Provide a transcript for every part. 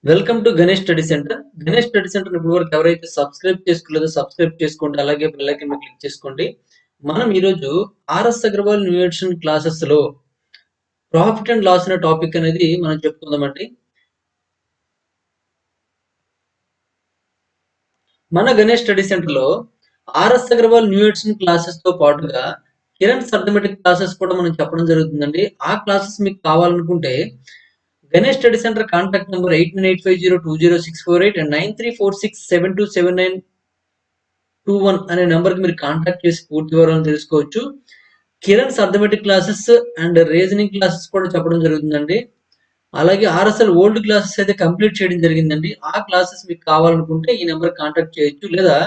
Welcome to Ganesh study centre. Ganesh study centre ఇప్పుడు వరకు ఎవరైతే సబ్స్క్రైబ్ చేసుకోలేదో సబ్స్క్రైబ్ చేసుకోండి. అలాగే బెల్ ఐకాన్ మీద క్లిక్ చేసుకోండి. మనం ఈరోజు RS Aggarwal new edition classes లో ప్రాఫిట్ అండ్ లాస్ అనే టాపిక్ అనేది మనం చెప్పుకుందామండి. మన గణేష్ స్టడీ సెంటర్ లో RS Aggarwal new edition classes తో పాటుగా కిరణ్ అర్థమెటిక్ క్లాసెస్ కూడా మనం చెప్పడం జరుగుతుందండి. ఆ క్లాసెస్ మీకు కావాలనుకుంటే Ganesh study centre contact number 8985020648 and 9346727921 అనే నెంబర్ కి మీరు కాంటాక్ట్ చేసి పూర్తి వివరాలను తెలుసుకోవచ్చు. Kiran's arithmetic classes and reasoning classes కూడా చెప్పడం జరుగుతుందండి. అలాగే ఆర్ఎస్ఎల్ ఓల్డ్ క్లాసెస్ అయితే కంప్లీట్ చేయడం జరిగిందండి. ఆ క్లాసెస్ మీకు కావాలనుకుంటే ఈ నెంబర్ కాంటాక్ట్ చేయొచ్చు. లేదా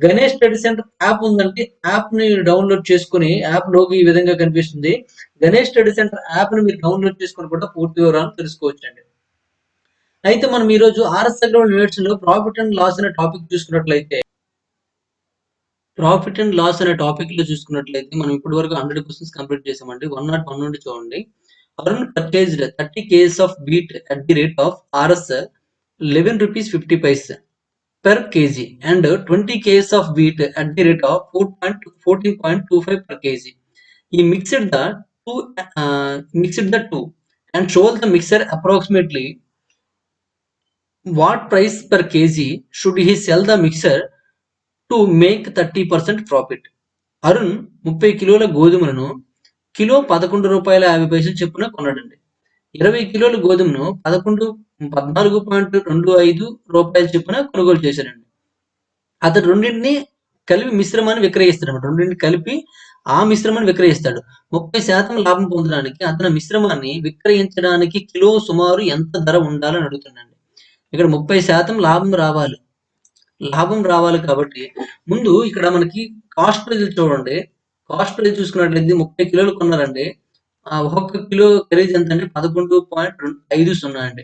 గణేష్ స్టడీ సెంటర్ యాప్ ఉందండి. యాప్ ని డౌన్లోడ్ చేసుకుని, యాప్ లోకి ఈ విధంగా కనిపిస్తుంది. గణేష్ స్టడీ సెంటర్ యాప్ ని మీరు డౌన్లోడ్ చేసుకుని కూడా పూర్తి వివరాలను తెలుసుకోవచ్చు అండి. అయితే మనం ఈ రోజు ఆర్ఎస్ అగ్రవాల్ యూనివర్సిటీలో ప్రాఫిట్ అండ్ లాస్ అనే టాపిక్ చూసుకున్నట్లయితే మనం ఇప్పటి వరకు 100 క్వశ్చన్స్ కంప్లీట్ చేసామండి. 101 నుండి చూడండి. Arun purchased 30 kgs of wheat at the rate of RS 11 rupees 50 paise per kg and 20 kgs of wheat at the rate of 14.25 per kg. He mixed the two and showed the mixer approximately what price per kg should he sell the mixer to make 30% profit. Arun 30 కిలోల గోధుమలను kilo 11 రూపాయల 50 పైసలు చొప్పున కొన్నాడండి. 20 కిలోల గోధుమను 14.25 రూపాయల చొప్పున కొనుగోలు చేశాడండి. అతను రెండింటిని కలిపి మిశ్రమాన్ని విక్రయిస్తాడు. రెండింటిని కలిపి ఆ మిశ్రమాన్ని విక్రయిస్తాడు. 30% లాభం పొందడానికి అతను మిశ్రమాన్ని విక్రయించడానికి కిలో సుమారు ఎంత ధర ఉండాలని అడుగుతున్నాడు. ఇక్కడ 30% లాభం రావాలి కాబట్టి ముందు ఇక్కడ మనకి కాస్ట్ ప్రైజ్ చూడండి. కాస్ట్ ప్రైజ్ చూసుకున్నట్లయితే 30 కిలోలు కొన్నారండి. ఒక్కొక్క కిలో ఖరీదు ఎంత అంటే 11.50 అండి.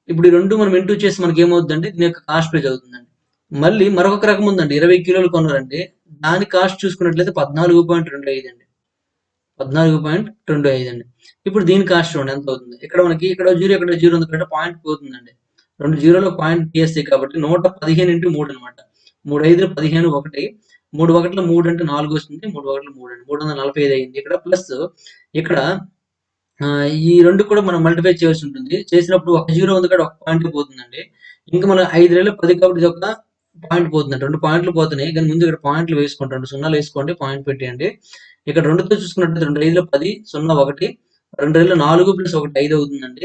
ఇప్పుడు ఈ రెండు మనం ఇంటూ చేసి మనకి ఏమవుతుందంటే దీని యొక్క కాస్ట్ ప్రైజ్ అవుతుందండి. మళ్ళీ మరొక రకం ఉందండి. 20 కిలోలు కొన్నారంటే దాని కాస్ట్ చూసుకున్నట్లయితే 14.25 అండి. 14.25 అండి. ఇప్పుడు దీని కాస్ట్ చూడండి ఎంత అవుతుంది. ఇక్కడ మనకి ఇక్కడ జీరో ఉంది కాబట్టి పాయింట్ పోతుందండి. 2 జీరోలో పాయింట్ తీసేస్తాయి కాబట్టి 115 ఇంటూ 3 అనమాట. 3 5 15 1 3 1 3 అంటే 4 వస్తుంది. 3 1 3 అండి. 345 అయింది. ఇక్కడ ప్లస్ ఇక్కడ ఈ రెండు కూడా మనం మల్టిప్లై చేయాల్సి ఉంటుంది. చేసినప్పుడు ఒక జీరో ఉంది కాబట్టి ఒక పాయింట్ పోతుందండి. ఇంకా మనం 5 10 కాబట్టి ఇది ఒక పాయింట్ పోతుందండి. 2 పాయింట్లు పోతున్నాయి. కానీ ముందు ఇక్కడ పాయింట్లు వేసుకోండి. 2 సున్నాలు వేసుకోండి. పాయింట్ పెట్టేయండి. ఇక్కడ 2తో చూసుకున్నట్లయితే 2 5 10 0 1 2 2 4 ప్లస్ 1 5 అవుతుందండి.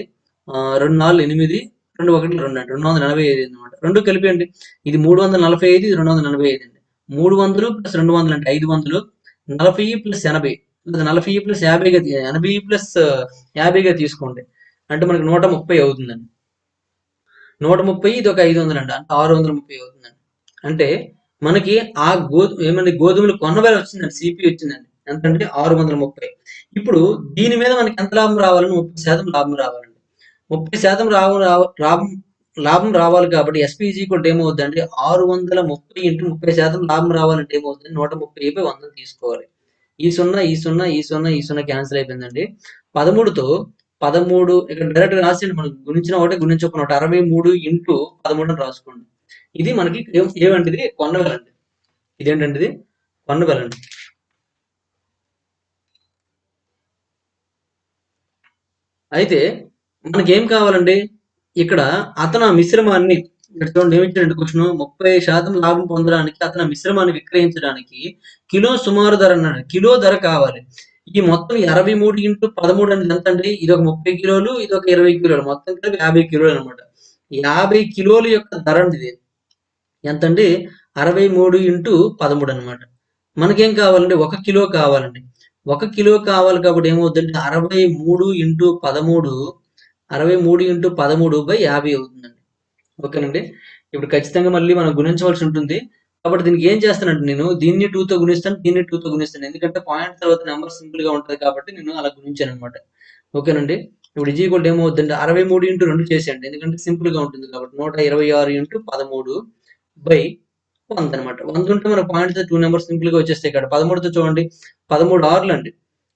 2 4 8 2 1 2 అండి. 245 అనమాట. 2 కలిపేయండి. ఇది 345 ఇది 245 అండి. 300 ప్లస్ 200 అంటే 500 40 ప్లస్ 80 40 ప్లస్ 50గా 80 ప్లస్ 50గా తీసుకోండి. అంటే మనకి 130 అవుతుందండి. 130 ఇది ఒక 500 అండి. అంటే 630 అవుతుందండి. అంటే మనకి ఆ గోధుమలు కొన్న వేల వచ్చిందండి. సిపి వచ్చిందండి. ఎంతంటే 630. ఇప్పుడు దీని మీద మనకి ఎంత లాభం రావాలని 30% లాభం రావాలండి. 30% లాభం రావాలి కాబట్టి ఎస్పీజీ కూడా ఏమవుతుందండి 630 ఇంటూ 30% లాభం రావాలంటే ఏమవుతుంది 130 100 తీసుకోవాలి. ఈ 0 క్యాన్సిల్ అయిపోయిందండి. 13తో 13 ఇక్కడ డైరెక్ట్ రాసేయండి. మనకు గుణించిన ఒకటే గుణించకుండా 63 ఇంటూ 13 అని రాసుకోండి. ఇది మనకి ఏమంటిది కొన్నవేలండి. ఇదేంటంటే ఇది కొన్నవేలండి. అయితే మనకేం కావాలండి ఇక్కడ అతను ఆ మిశ్రమాన్ని ఇక్కడ చూడండి ఏమిచ్చాడంటే క్వశ్చన్ 30% లాభం పొందడానికి అతను ఆ మిశ్రమాన్ని విక్రయించడానికి కిలో సుమారు ధర అన్నాడు. కిలో ధర కావాలి. ఈ మొత్తం 63 ఇంటూ 13 అనేది ఎంత అండి? ఇది ఒక 30 కిలోలు, ఇది ఒక 20 కిలోలు. మొత్తం కలిపి 50 కిలోలు అనమాట. 50 కిలోల యొక్క ధర అండి ఇది. ఎంతండి? 63 ఇంటూ 13 అనమాట. మనకేం కావాలండి? 1 కిలో కావాలండి. 1 కిలో కావాలి కాబట్టి ఏమవుతుందంటే 63 ఇంటూ 13 63/50 అవుతుందండి. ఓకేనండి. ఇప్పుడు ఖచ్చితంగా మళ్ళీ మనం గుణించవలసి ఉంటుంది. కాబట్టి దీనికి ఏం చేస్తానంటే నేను దీన్ని 2తో గుణిస్తాను. దీన్ని 2తో గుణిస్తాను. ఎందుకంటే పాయింట్ తర్వాత నెంబర్ సింపుల్ గా ఉంటది కాబట్టి నేను అలా గుణించాననమాట. ఓకేనండి. ఇప్పుడు ఈజ్ ఈక్వల్ టు ఏమవుతుందంటే 63 ఇంటూ 2 చేసేయండి. ఎందుకంటే సింపుల్ గా ఉంటుంది కాబట్టి 126 ఇంటూ 13/100 అనమాట. 100 ఉంటే మన పాయింట్స్ 2 నెంబర్స్ సింపుల్ గా వచ్చేస్తాయి. ఇక్కడ 13తో చూడండి 13 ఆర్లు అండి.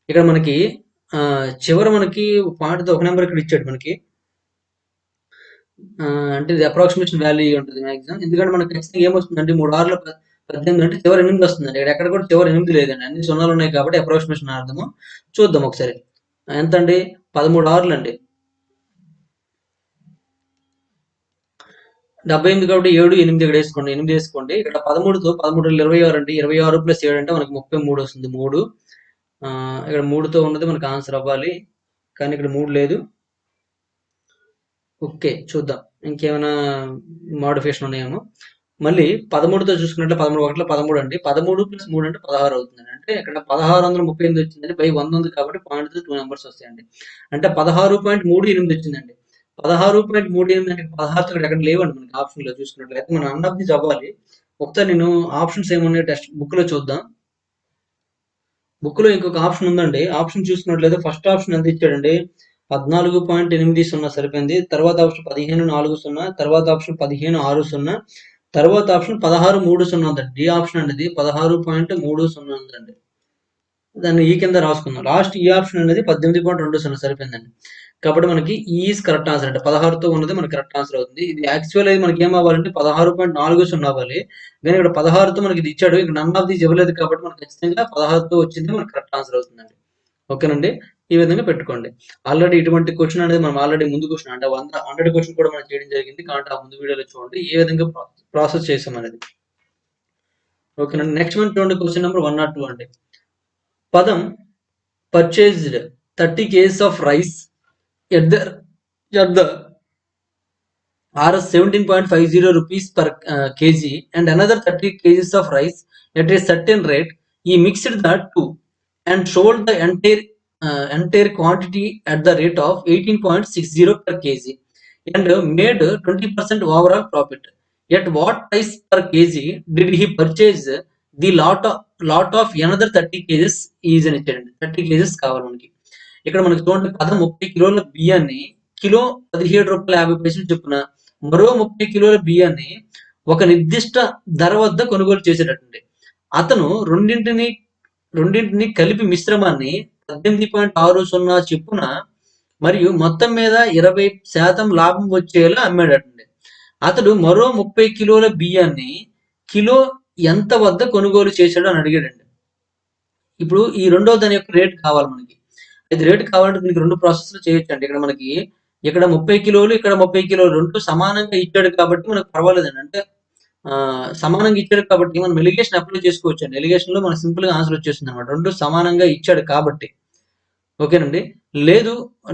ఇక్కడ మనకి చివర మనకి పాయింట్తో ఒక నెంబర్ ఇక్కడ ఇచ్చాడు మనకి అంటే ఇది అప్రాక్సిమేషన్ వాల్యూ ఉంటుంది మాక్సిమం. ఎందుకంటే మనకు ఖచ్చితంగా ఏమొస్తుందంటే 3 6 18 అంటే చివరి 8 వస్తుందండి. ఇక్కడ ఎక్కడ కూడా చివరి 8 లేదండి. అన్ని సున్నాలు ఉన్నాయి కాబట్టి అప్రాక్సిమేషన్ అర్థము. చూద్దాం ఒకసారి. ఎంతండి? 13 6 అండి. 78 కాబట్టి 7, 8 ఇక్కడ వేసుకోండి. 8 వేసుకోండి. ఇక్కడ 13తో 13 26 అండి. 26 ప్లస్ 7 అంటే మనకు 33 వస్తుంది. 3 ఇక్కడ 3తో ఉన్నది మనకు ఆన్సర్ అవ్వాలి. కానీ ఇక్కడ 3 లేదు. ఓకే. చూద్దాం. ఇంకేమైనా మోడిఫికేషన్ ఉన్నాయేమో. మళ్ళీ 13తో చూసుకున్నట్లే 13 ఒకటిలో 13 అండి. 13 ప్లస్ 3 అంటే 16 అవుతుందండి. అంటే ఇక్కడ 1638 వచ్చిందండి. బై 100 ఉంది కాబట్టి పాయింట్‌తో 2 నంబర్స్ వస్తాయండి. అంటే 16.38 వచ్చిందండి. 16.38 అంటే 16తో ఇక్కడ ఎక్కడ లేవండి మనకి ఆప్షన్‌లో చూసుకున్నట్లయితే. మనం నన్ ఆఫ్ దీస్ అవ్వాలి. ఒకసారి నేను ఆప్షన్స్ ఏమున్నాయో టెక్స్ట్ బుక్‌లో చూద్దాం. బుక్‌లో ఇంకొక ఆప్షన్ ఉందండి. ఆప్షన్ చూసుకున్నట్లయితే ఫస్ట్ ఆప్షన్ ఎంత ఇచ్చాడండి? 14.80 సరిపోయింది. తర్వాత ఆప్షన్ 15.40, తర్వాత ఆప్షన్ 15.60, తర్వాత ఆప్షన్ 16.30 ఉందండి. డి ఆప్షన్ అనేది 16.30 ఉందండి. దాన్ని ఈ కింద రాసుకుందాం. లాస్ట్ ఈ ఆప్షన్ అనేది 18.20 సరిపోయిందండి. కాబట్టి మనకి ఈ ఈజ్ కరెక్ట్ ఆన్సర్ అంటే 16తో ఉన్నది మనకి కరెక్ట్ ఆన్సర్ అవుతుంది. ఇది యాక్చువల్ అయితే మనకి ఏం అవ్వాలంటే 16.40 అవ్వాలి. కానీ ఇక్కడ 16తో మనకి ఇది ఇచ్చాడు. ఇక్కడ నన్ ఆఫ్ దీస్ ఇవ్వలేదు కాబట్టి మనకి ఖచ్చితంగా 16తో వచ్చింది మనకి కరెక్ట్ ఆన్సర్ అవుతుందండి. ఓకేనండి. ఈ విధంగా పెట్టుకోండి. ఆల్రెడీ ఇటువంటి క్వెషన్ అనేది మనం ఆల్రెడీ ముందు క్వెషన్ అంటే 100 క్వెషన్ కూడా మనం చేయడం జరిగింది. కాబట్టి ఆ ముందు వీడియోలో చూడండి ఏ విధంగా ప్రాసెస్ చేసాం అనేది. ఓకేనండి. నెక్స్ట్ వన్ చూడండి క్వెషన్ నెంబర్ 102 అండి. పదం purchased 30 kgs of rice at the Rs 17.50 rupees per kg and another 30 kgs of rice at a certain rate. He mixed the two and sold the entire quantity at the rate of 18.60 per kg and made 20% overall profit. At what price per kg did he purchase the lot of another 30 kgs? Is an 30 kgs కావాలి మనకి. ఇక్కడ మనకి చూడండి 30 కిలోల బియ్యాన్ని kilo 17 రూపాయల 50 పైసలు చొప్పున మరో 30 కిలోల బియ్యాన్ని ఒక నిర్దిష్ట ధర వద్ద కొనుగోలు చేసేటట్టుండి అతను రెండింటిని కలిపి మిశ్రమాన్ని 18.60 చొప్పున మరియు మొత్తం మీద 20% లాభం వచ్చేలా అమ్మాడటండి. అతడు మరో 30 కిలోల బియ్యాన్ని కిలో ఎంత వద్ద కొనుగోలు చేశాడు అని అడిగాడండి. ఇప్పుడు ఈ రెండో దాని యొక్క రేట్ కావాలి మనకి. ఇది రేట్ కావాలంటే దీనికి 2 ప్రాసెస్‌లు చేయొచ్చండి. ఇక్కడ మనకి ఇక్కడ 30 కిలోలు, ఇక్కడ 30 కిలోలు 2 సమానంగా ఇచ్చాడు కాబట్టి మనకు పర్వాలేదండి. అంటే సమానంగా ఇచ్చాడు కాబట్టి మనం ఎలిగేషన్ అప్లై చేసుకోవచ్చండి. ఎలిగేషన్‌లో మనకు సింపుల్‌గా ఆన్సర్ వచ్చేస్తుందన్నమాట. 2 సమానంగా ఇచ్చాడు కాబట్టి. ఓకేనండి. లేదు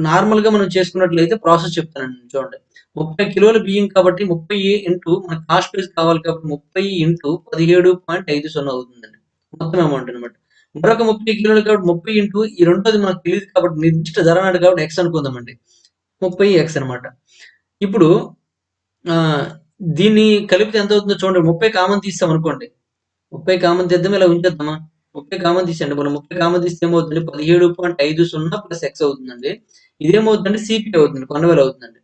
నార్మల్‌గా మనం చేసుకున్నట్లయితే ప్రాసెస్ చెప్తానండి చూడండి. 30 కిలోల బియ్యం కాబట్టి 30 ఇంటూ మనకు కాస్ట్ ప్రైస్ కావాలి కాబట్టి 30 ఇంటూ 17.50 అవుతుందండి. మొత్తం అమౌంట్ అన్నమాట. మరొక 30 కిలోలు కాబట్టి 30 ఇంటూ ఈ రెండోది మనకు తెలీదు కాబట్టి నిర్దిష్ట ధర అన్నాడు కాబట్టి ఎక్స్ అనుకుందామండి. 30 ఎక్స్ అన్నమాట. ఇప్పుడు దీన్ని కలిపితే ఎంత అవుతుందో చూడండి. 30 కామన్ తీసామనుకోండి. 30 కామన్ తీద్దామా ఇలా ఉంచేద్దామా? 30 కామన్ తీసేయండి. మనం 30 కామన్ తీస్తే ఏమవుతుంది? 17.50 ప్లస్ ఎక్స్ అవుతుందండి. ఇదేమవుతుందండి? సిపి అవుతుంది. కొన్నవేలు అవుతుందండి.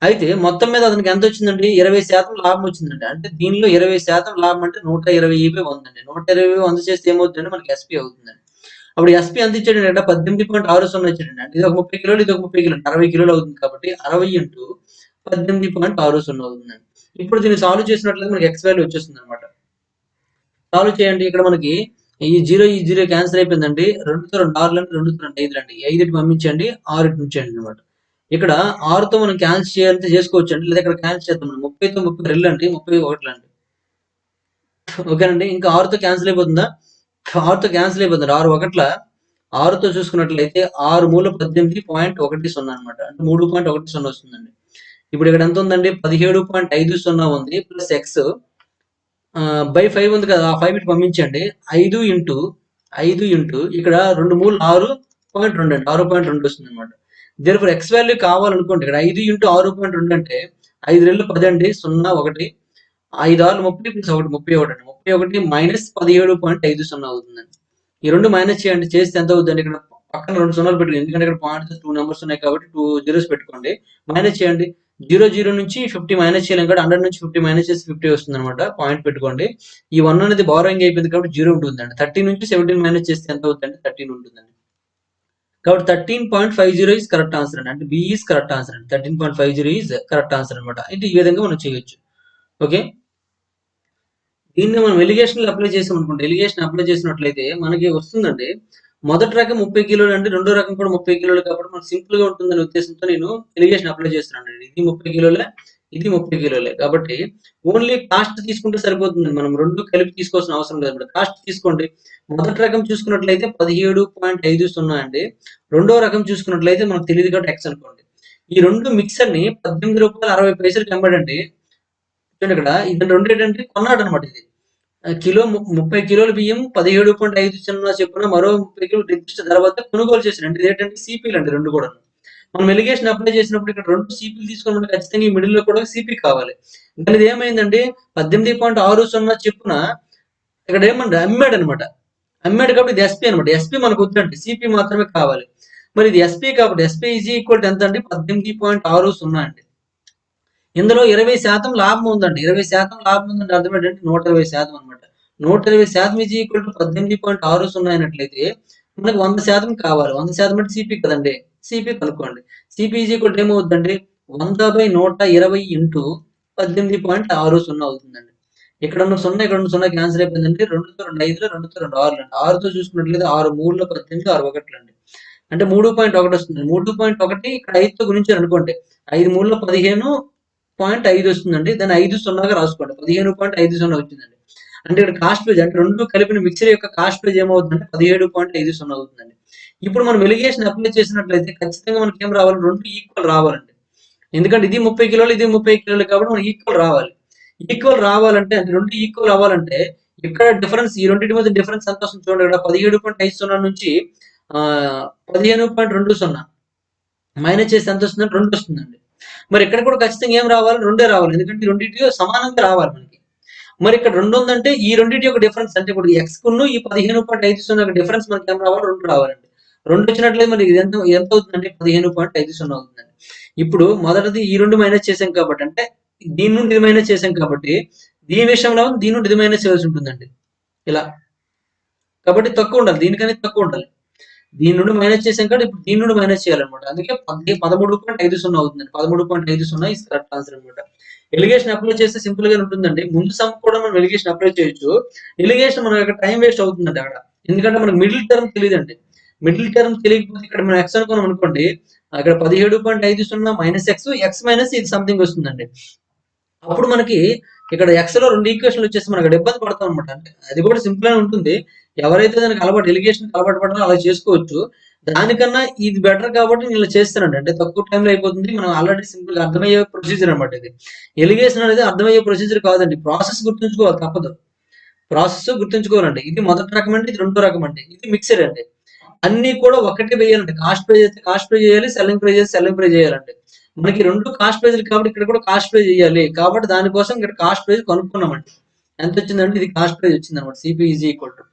అయితే మొత్తం మీద అతనికి ఎంత వచ్చిందండి? 20% లాభం వచ్చిందండి. అంటే దీనిలో 20% లాభం అంటే 120/100 అండి. 120/100 చేస్తే ఏమవుతుందండి? మనకి ఎస్పీ అవుతుందండి. అప్పుడు ఎస్పీ ఎంత ఇచ్చాడండి? అంటే 18.60 ఇచ్చాడండి. అంటే ఇది ఒక 30 కిలోలు, ఇది ఒక 30 కిలోలు. 60 కిలోలు అవుతుంది కాబట్టి 60 ఇంటూ 18.60 అవుతుందండి. ఇప్పుడు దీన్ని సాల్వ్ చేసినట్లయితే మనకి ఎక్స్ వాల్యూ వచ్చేస్తుందన్నమాట. సాల్వ్ చేయండి. ఇక్కడ మనకి ఈ 0 క్యాన్సిల్ అయిపోయిందండి. 2తో 2 6లండి, 2తో 2 5లండి. 5 ఇటు పంపించండి, 6 ఇటు ఉంచేయండి అన్నమాట. ఇక్కడ 6తో మనం క్యాన్సిల్ చేయాలంటే చేసుకోవచ్చండి. లేదా ఇక్కడ క్యాన్సిల్ చేద్దాం. 30తో 30 2లండి, 30 1లండి. ఓకేనండి. ఇంకా 6తో క్యాన్సిల్ అయిపోతుందా? 6తో క్యాన్సిల్ అయిపోతుంది. 6 1ల 6తో చూసుకున్నట్లయితే 6 మూల 18.10 అన్నమాట. అంటే 3.10 వస్తుందండి. ఇప్పుడు ఇక్కడ ఎంత ఉందండి? 17.50 ఉంది ప్లస్ ఎక్స్ బై 5 ఉంది కదా! ఆ 5 ఇటు పంపించండి. 5 ఇంటూ ఇక్కడ 2 మూలు 6.2 అండి. 6.2 వస్తుందన్నమాట. దేర్‌ఫోర్ ఎక్స్ వాల్యూ కావాలనుకోండి ఇక్కడ 5 ఇంటూ 6.2 అంటే 5 రెళ్ళు 10 అండి. 0 1 5 6 30 ప్లస్ 1 31 అండి. 31 మైనస్ 17.50 అవుతుందండి. ఈ 2 మైనస్ చేయండి. చేస్తే ఎంత అవుద్దండి? ఇక్కడ పక్కన 2 సున్నాలు పెట్టుకోండి. ఎందుకంటే ఇక్కడ పాయింట్స్ 2 నంబర్స్ ఉన్నాయి కాబట్టి 2 జీరోస్ పెట్టుకోండి. మైనస్ చేయండి. 0 నుంచి 50 మైనస్ చేయలేం కాబట్టి 100 నుంచి 50 మైనస్ చేసి 50 వస్తుందన్నమాట. పాయింట్ పెట్టుకోండి. ఈ 1 అనేది బారోయింగ్ అయిపోయింది కాబట్టి 0 ఉంటుందండి. 30 నుంచి 17 మైనస్ చేస్తే ఎంత అవుతుందండి? 13 ఉంటుందండి. కాబట్టి 13.50 ఈజ్ కరెక్ట్ ఆన్సర్ అండి. అంటే బి ఈజ్ కరెక్ట్ ఆన్సర్ అండి. 13.50 ఈజ్ కరెక్ట్ ఆన్సర్ అనమాట. అంటే ఈ విధంగా మనం చేయొచ్చు. ఓకే, దీన్ని మనం ఎలిగేషన్ అప్లై చేసాం అనుకోండి. ఎలిగేషన్ అప్లై చేసినట్లయితే మనకి వస్తుందండి. మొదటి రకం 30 కిలోలు అండి, రెండో రకం కూడా 30 కిలోలు కాబట్టి మనకు సింపుల్ గా ఉంటుందనే ఉద్దేశంతో నేను ఎలిగేషన్ అప్లై చేస్తున్నాను అండి. ఇది 30 కిలోలే, ఇది 30 కిలోలే కాబట్టి ఓన్లీ కాస్ట్ తీసుకుంటే సరిపోతుంది. మనం రెండు కలిపి తీసుకోవాల్సిన అవసరం లేదు. కాస్ట్ తీసుకోండి. మొదటి రకం చూసుకున్నట్లయితే 17.50 అండి. రెండో రకం చూసుకున్నట్లయితే మనకు తెలియదు కాబట్టి ఎక్స్ అనుకోండి. ఈ రెండు మిక్సర్ ని ₹18.60 అమ్మాడండి. చూడండి ఇక్కడ ఇది రెండు ఏంటంటే కొన్నాడు అనమాట. ఇది కిలో 30 కిలోల బియ్యం 17.50 చెప్పున మరో 30 కిలోలు నిర్దిష్ట తర్వాత కొనుగోలు చేశారు. అంటే ఏంటంటే సిపిలు అండి రెండు కూడా. మనం ఎలిగేషన్ అప్లై చేసినప్పుడు ఇక్కడ రెండు సిపిలు తీసుకున్నప్పుడు ఖచ్చితంగా ఈ మిడిల్ లో కూడా సిపి కావాలి. కానీ ఇది ఏమైందండి 18.60 చెప్పున ఇక్కడ ఏమన్నా అమ్మాడు అనమాట. అమ్మాడు కాబట్టి ఇది ఎస్పీ అనమాట. ఎస్పీ మనకు వద్దండి, సిపి మాత్రమే కావాలి. మరి ఇది ఎస్పీ కాబట్టి ఎస్పీ ఈజ్ ఈక్వల్ ఎంత అండి 18.60 అండి. ఇందులో 20% లాభం ఉందండి. 20% లాభం ఉందంటే అర్థం ఏంటంటే 120% అనమాట. 120% ఈజ్ ఈక్వల్ టు 18.60 అయినట్లయితే మనకు 100% కావాలి. 100% అంటే సిపి కదండి. సిపి కనుక్కోండి. సిపి ఈజ్ ఈక్వల్ టు ఏమవుతుందండి 100/120 ఇంటూ 18.60 అవుతుందండి. ఇక్కడ ఉన్న 0 ఇక్కడ ఉన్న 0 క్యాన్సిల్ అయిపోయిందండి. 2తో 2 5 2తో 2 6 అండి. 6తో చూసుకున్నట్లయితే 6 3 18 6 1 అండి. అంటే 3.1 వస్తుంది. 3.1 ఇక్కడ 5తో గుణించారు అనుకోండి. 5 3 15.5 వస్తుందండి. దాన్ని 5 0గా రాసుకోండి. 15.50 వచ్చిందండి. అంటే ఇక్కడ కాస్ట్ ప్రైజ్ అంటే రెండు కలిపిన మిక్చర్ యొక్క కాస్ట్ ప్రైజ్ ఏమవుతుందంటే 17.50 అవుతుందండి. ఇప్పుడు మనం ఎలిగేషన్ అప్లై చేసినట్లయితే ఖచ్చితంగా మనకి ఏం రావాలి, రెండు ఈక్వల్ రావాలండి. ఎందుకంటే ఇది 30 కిలోలు, ఇది 30 కిలోలు కాబట్టి మనకి ఈక్వల్ రావాలి. ఈక్వల్ రావాలంటే అంటే రెండు ఈక్వల్ అవ్వాలంటే ఇక్కడ డిఫరెన్స్, ఈ రెండింటి మధ్య డిఫరెన్స్ ఎంత వస్తుంది చూడండి. ఇక్కడ 17.50 నుంచి 15.20 మైనస్ చేస్తే ఎంత వస్తుందంటే 2 వస్తుందండి. మరి ఇక్కడ కూడా ఖచ్చితంగా ఏం రావాలి, రెండే రావాలి. ఎందుకంటే ఈ రెండింటి సమానంగా రావాలి మనకి. మరి ఇక్కడ 2 ఉందంటే ఈ రెండింటి యొక్క డిఫరెన్స్ అంటే ఇప్పుడు ఎక్స్ కును ఈ 15.50 యొక్క డిఫరెన్స్ మనకి ఏం రావాలి, 2 రావాలండి. 2 వచ్చినట్లయితే మరి ఇది ఎంత ఎంత అవుతుందంటే 15.50 అవుతుందండి. ఇప్పుడు మొదటిది ఈ రెండు మైనస్ చేసాం కాబట్టి, అంటే దీని నుండి ఇది మైనస్ చేసాం కాబట్టి దీని విషయంలో దీని నుండి ఇది మైనస్ చేయాల్సి ఉంటుందండి ఇలా. కాబట్టి తక్కువ ఉండాలి, దీనికనే తక్కువ ఉండాలి. దీని నుండి మైనస్ చేసాం కాబట్టి ఇప్పుడు దీని నుండి మైనస్ చేయాలన్నమాట. అందుకే 13.50 అవుతుందండి. 13.50 ఇస్ కరెక్ట్ ఆన్సర్ అనమాట. ఎలిగేషన్ అప్లై చేస్తే సింపుల్ గా ఉంటుందండి. ముందు సమ్ కూడా మనం ఎలిగేషన్ అప్లై చేయొచ్చు. ఎలిగేషన్ మనకి అక్కడ టైం వేస్ట్ అవుతుందండి అక్కడ. ఎందుకంటే మనకు మిడిల్ టర్మ్ తెలియదండి. మిడిల్ టర్మ్ తెలియకపోతే ఇక్కడ మనం ఎక్స్ అనుకున్నాం అనుకోండి, అక్కడ 17.50 మైనస్ ఎక్స్, ఎక్స్ మైనస్ ఇది సంథింగ్ వస్తుందండి. అప్పుడు మనకి ఇక్కడ ఎక్స్ లో రెండు ఈక్వేషన్లు వచ్చేసి మనకి అక్కడ ఇబ్బంది పడతాం అనమాట. అంటే అది కూడా సింపుల్ గా ఉంటుంది. ఎవరైతే దానికి అలవాటు ఎలిగేషన్ అలవాటు పడతారో అలా చేసుకోవచ్చు. దానికన్నా ఇది బెటర్ కాబట్టి నేను ఇలా చేస్తానండి. అంటే తక్కువ టైంలో అయిపోతుంది. మనం ఆల్రెడీ సింపుల్ గా అర్థమయ్యే ప్రొసీజర్ అనమాట ఇది. ఎలిగేషన్ అనేది అర్థమయ్యే ప్రొసీజర్ కాదండి. ప్రాసెస్ గుర్తుంచుకోవాలి తప్పదు. ప్రాసెస్ గుర్తుంచుకోవాలండి. ఇది మొదటి రకం అండి, ఇది రెండో రకం అండి, ఇది మిక్సర్ అండి. అన్ని కూడా ఒకటే వేయాలండి. కాస్ట్ ప్రైజ్ అయితే కాస్ట్ ప్రైజ్ చేయాలి, సెల్లింగ్ ప్రైజ్ అయితే సెల్లింగ్ ప్రైజ్ చేయాలండి. మనకి రెండు కాస్ట్ ప్రైజ్లు కాబట్టి ఇక్కడ కూడా కాస్ట్ ప్రైజ్ చేయాలి. కాబట్టి దానికోసం ఇక్కడ కాస్ట్ ప్రైజ్ కనుక్కున్నామండి. ఎంత వచ్చిందంటే ఇది కాస్ట్ ప్రైజ్ వచ్చింది అనమాట. సిపి ఈజ్ ఈక్వల్ టు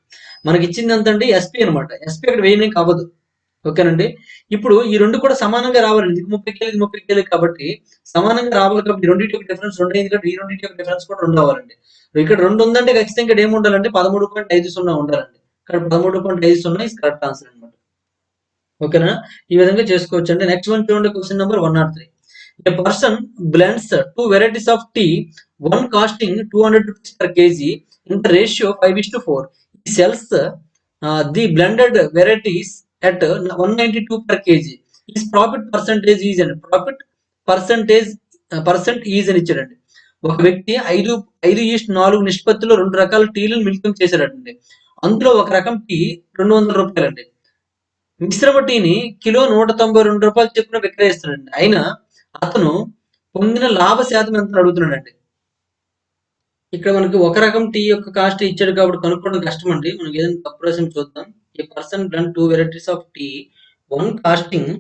మనకి ఇచ్చింది ఎంత అండి ఎస్పీ అనమాట. ఎస్పీ అక్కడ వేయడానికి అవ్వదు. ఓకేనండి. ఇప్పుడు ఈ రెండు కూడా సమానంగా రావాలి. ఇది 30 కేలు, ఇది 30 కేలు కాబట్టి సమానంగా రావాలి. కాబట్టి రెండింటి యొక్క డిఫరెన్స్ 2 అయింది కాబట్టి ఈ రెండింటి యొక్క డిఫరెన్స్ కూడా 2 అవ్వాలండి. ఇక్కడ 2 ఉందంటే ఖచ్చితంగా ఇక్కడ ఏమి ఉండాలంటే 13.50 ఉండాలండి. ఇక్కడ 13.50 ఇస్ కరెక్ట్ ఆన్సర్ అనమాట. ఓకేనా, ఈ విధంగా చేసుకోవచ్చు అండి. నెక్స్ట్ వన్ చూడండి, question number 103. A person blends two varieties of tea, one costing 200 rupees per kg in the ratio 5:4. He sells the blended varieties at 192 per kg. His profit percentage is and profit percentage percent is అని ఇచ్చాడండి. ఒక వ్యక్తి 5:4 నిష్పత్తిలో రెండు రకాల టీలను మిళితం చేశాడండి. అందులో ఒక రకం టీ 200 రూపాయలండి. మిశ్రమ టీని కిలో 192 రూపాయలు చొప్పున విక్రయిస్తాడండి. అయినా అతను పొందిన లాభ శాతం ఎంత అడుగుతున్నాడండి. ఇక్కడ మనకి ఒక రకం టీ యొక్క కాస్ట్ ఇచ్చాడు కాబట్టి కనుక్కోవడం కష్టం అండి. మనకి ఏదైనా తప్పు రాసి చూద్దాం. A person blend two varieties of tea, one costing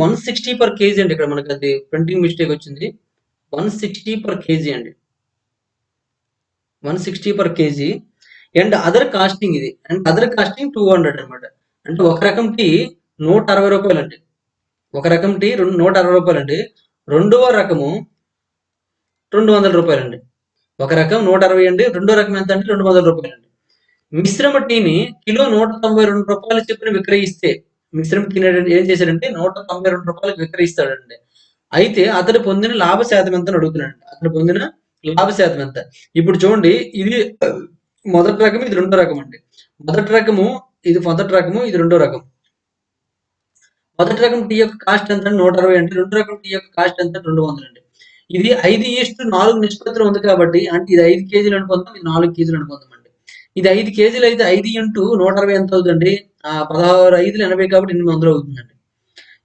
160 per kg అండి. ఇక్కడ మనకి అది ప్రింటింగ్ మిస్టేక్ వచ్చింది. 160 పర్ కేజీ అండి. 160 per kg and other costing ఇది అండ్ అదర్ కాస్టింగ్ 200 అనమాట. అంటే ఒక రకం టీ 160 రూపాయలు అండి. ఒక రకం టీ 160 రూపాయలు అండి. రెండవ రకము 200 రూపాయలు అండి. ఒక రకం 160 అండి. రెండో రకం ఎంత అంటే 200 రూపాయలు అండి. మిశ్రమ టీని కిలో 192 రూపాయలు చొప్పున విక్రయిస్తే, మిశ్రమ టీని ఏం చేశాడంటే 192 రూపాయలకు విక్రయిస్తాడండి. అయితే అతడు పొందిన లాభ శాతం ఎంత అని అడుగుతున్నాడండి. అతడు పొందిన లాభ శాతం ఎంత? ఇప్పుడు చూడండి, ఇది మొదటి రకం, ఇది రెండో రకం అండి. మొదటి రకము ఇది రెండో రకం. మొదటి రకం టీ యొక్క కాస్ట్ ఎంత? 160 అండి. రెండో రకం టీ యొక్క కాస్ట్ ఎంత? 200 అండి. ఇది 5:4 నిష్పత్తిలో ఉంది కాబట్టి, అంటే ఇది 5 కేజీలు అనుకుందాం, ఇది 4 కేజీలు అనుకుందాం అండి. ఇది 5 కేజీలు అయితే 5 ఇంటూ 160 ఎంత అవుతుందండి? 16 5 80 కాబట్టి 800 అవుతుందండి.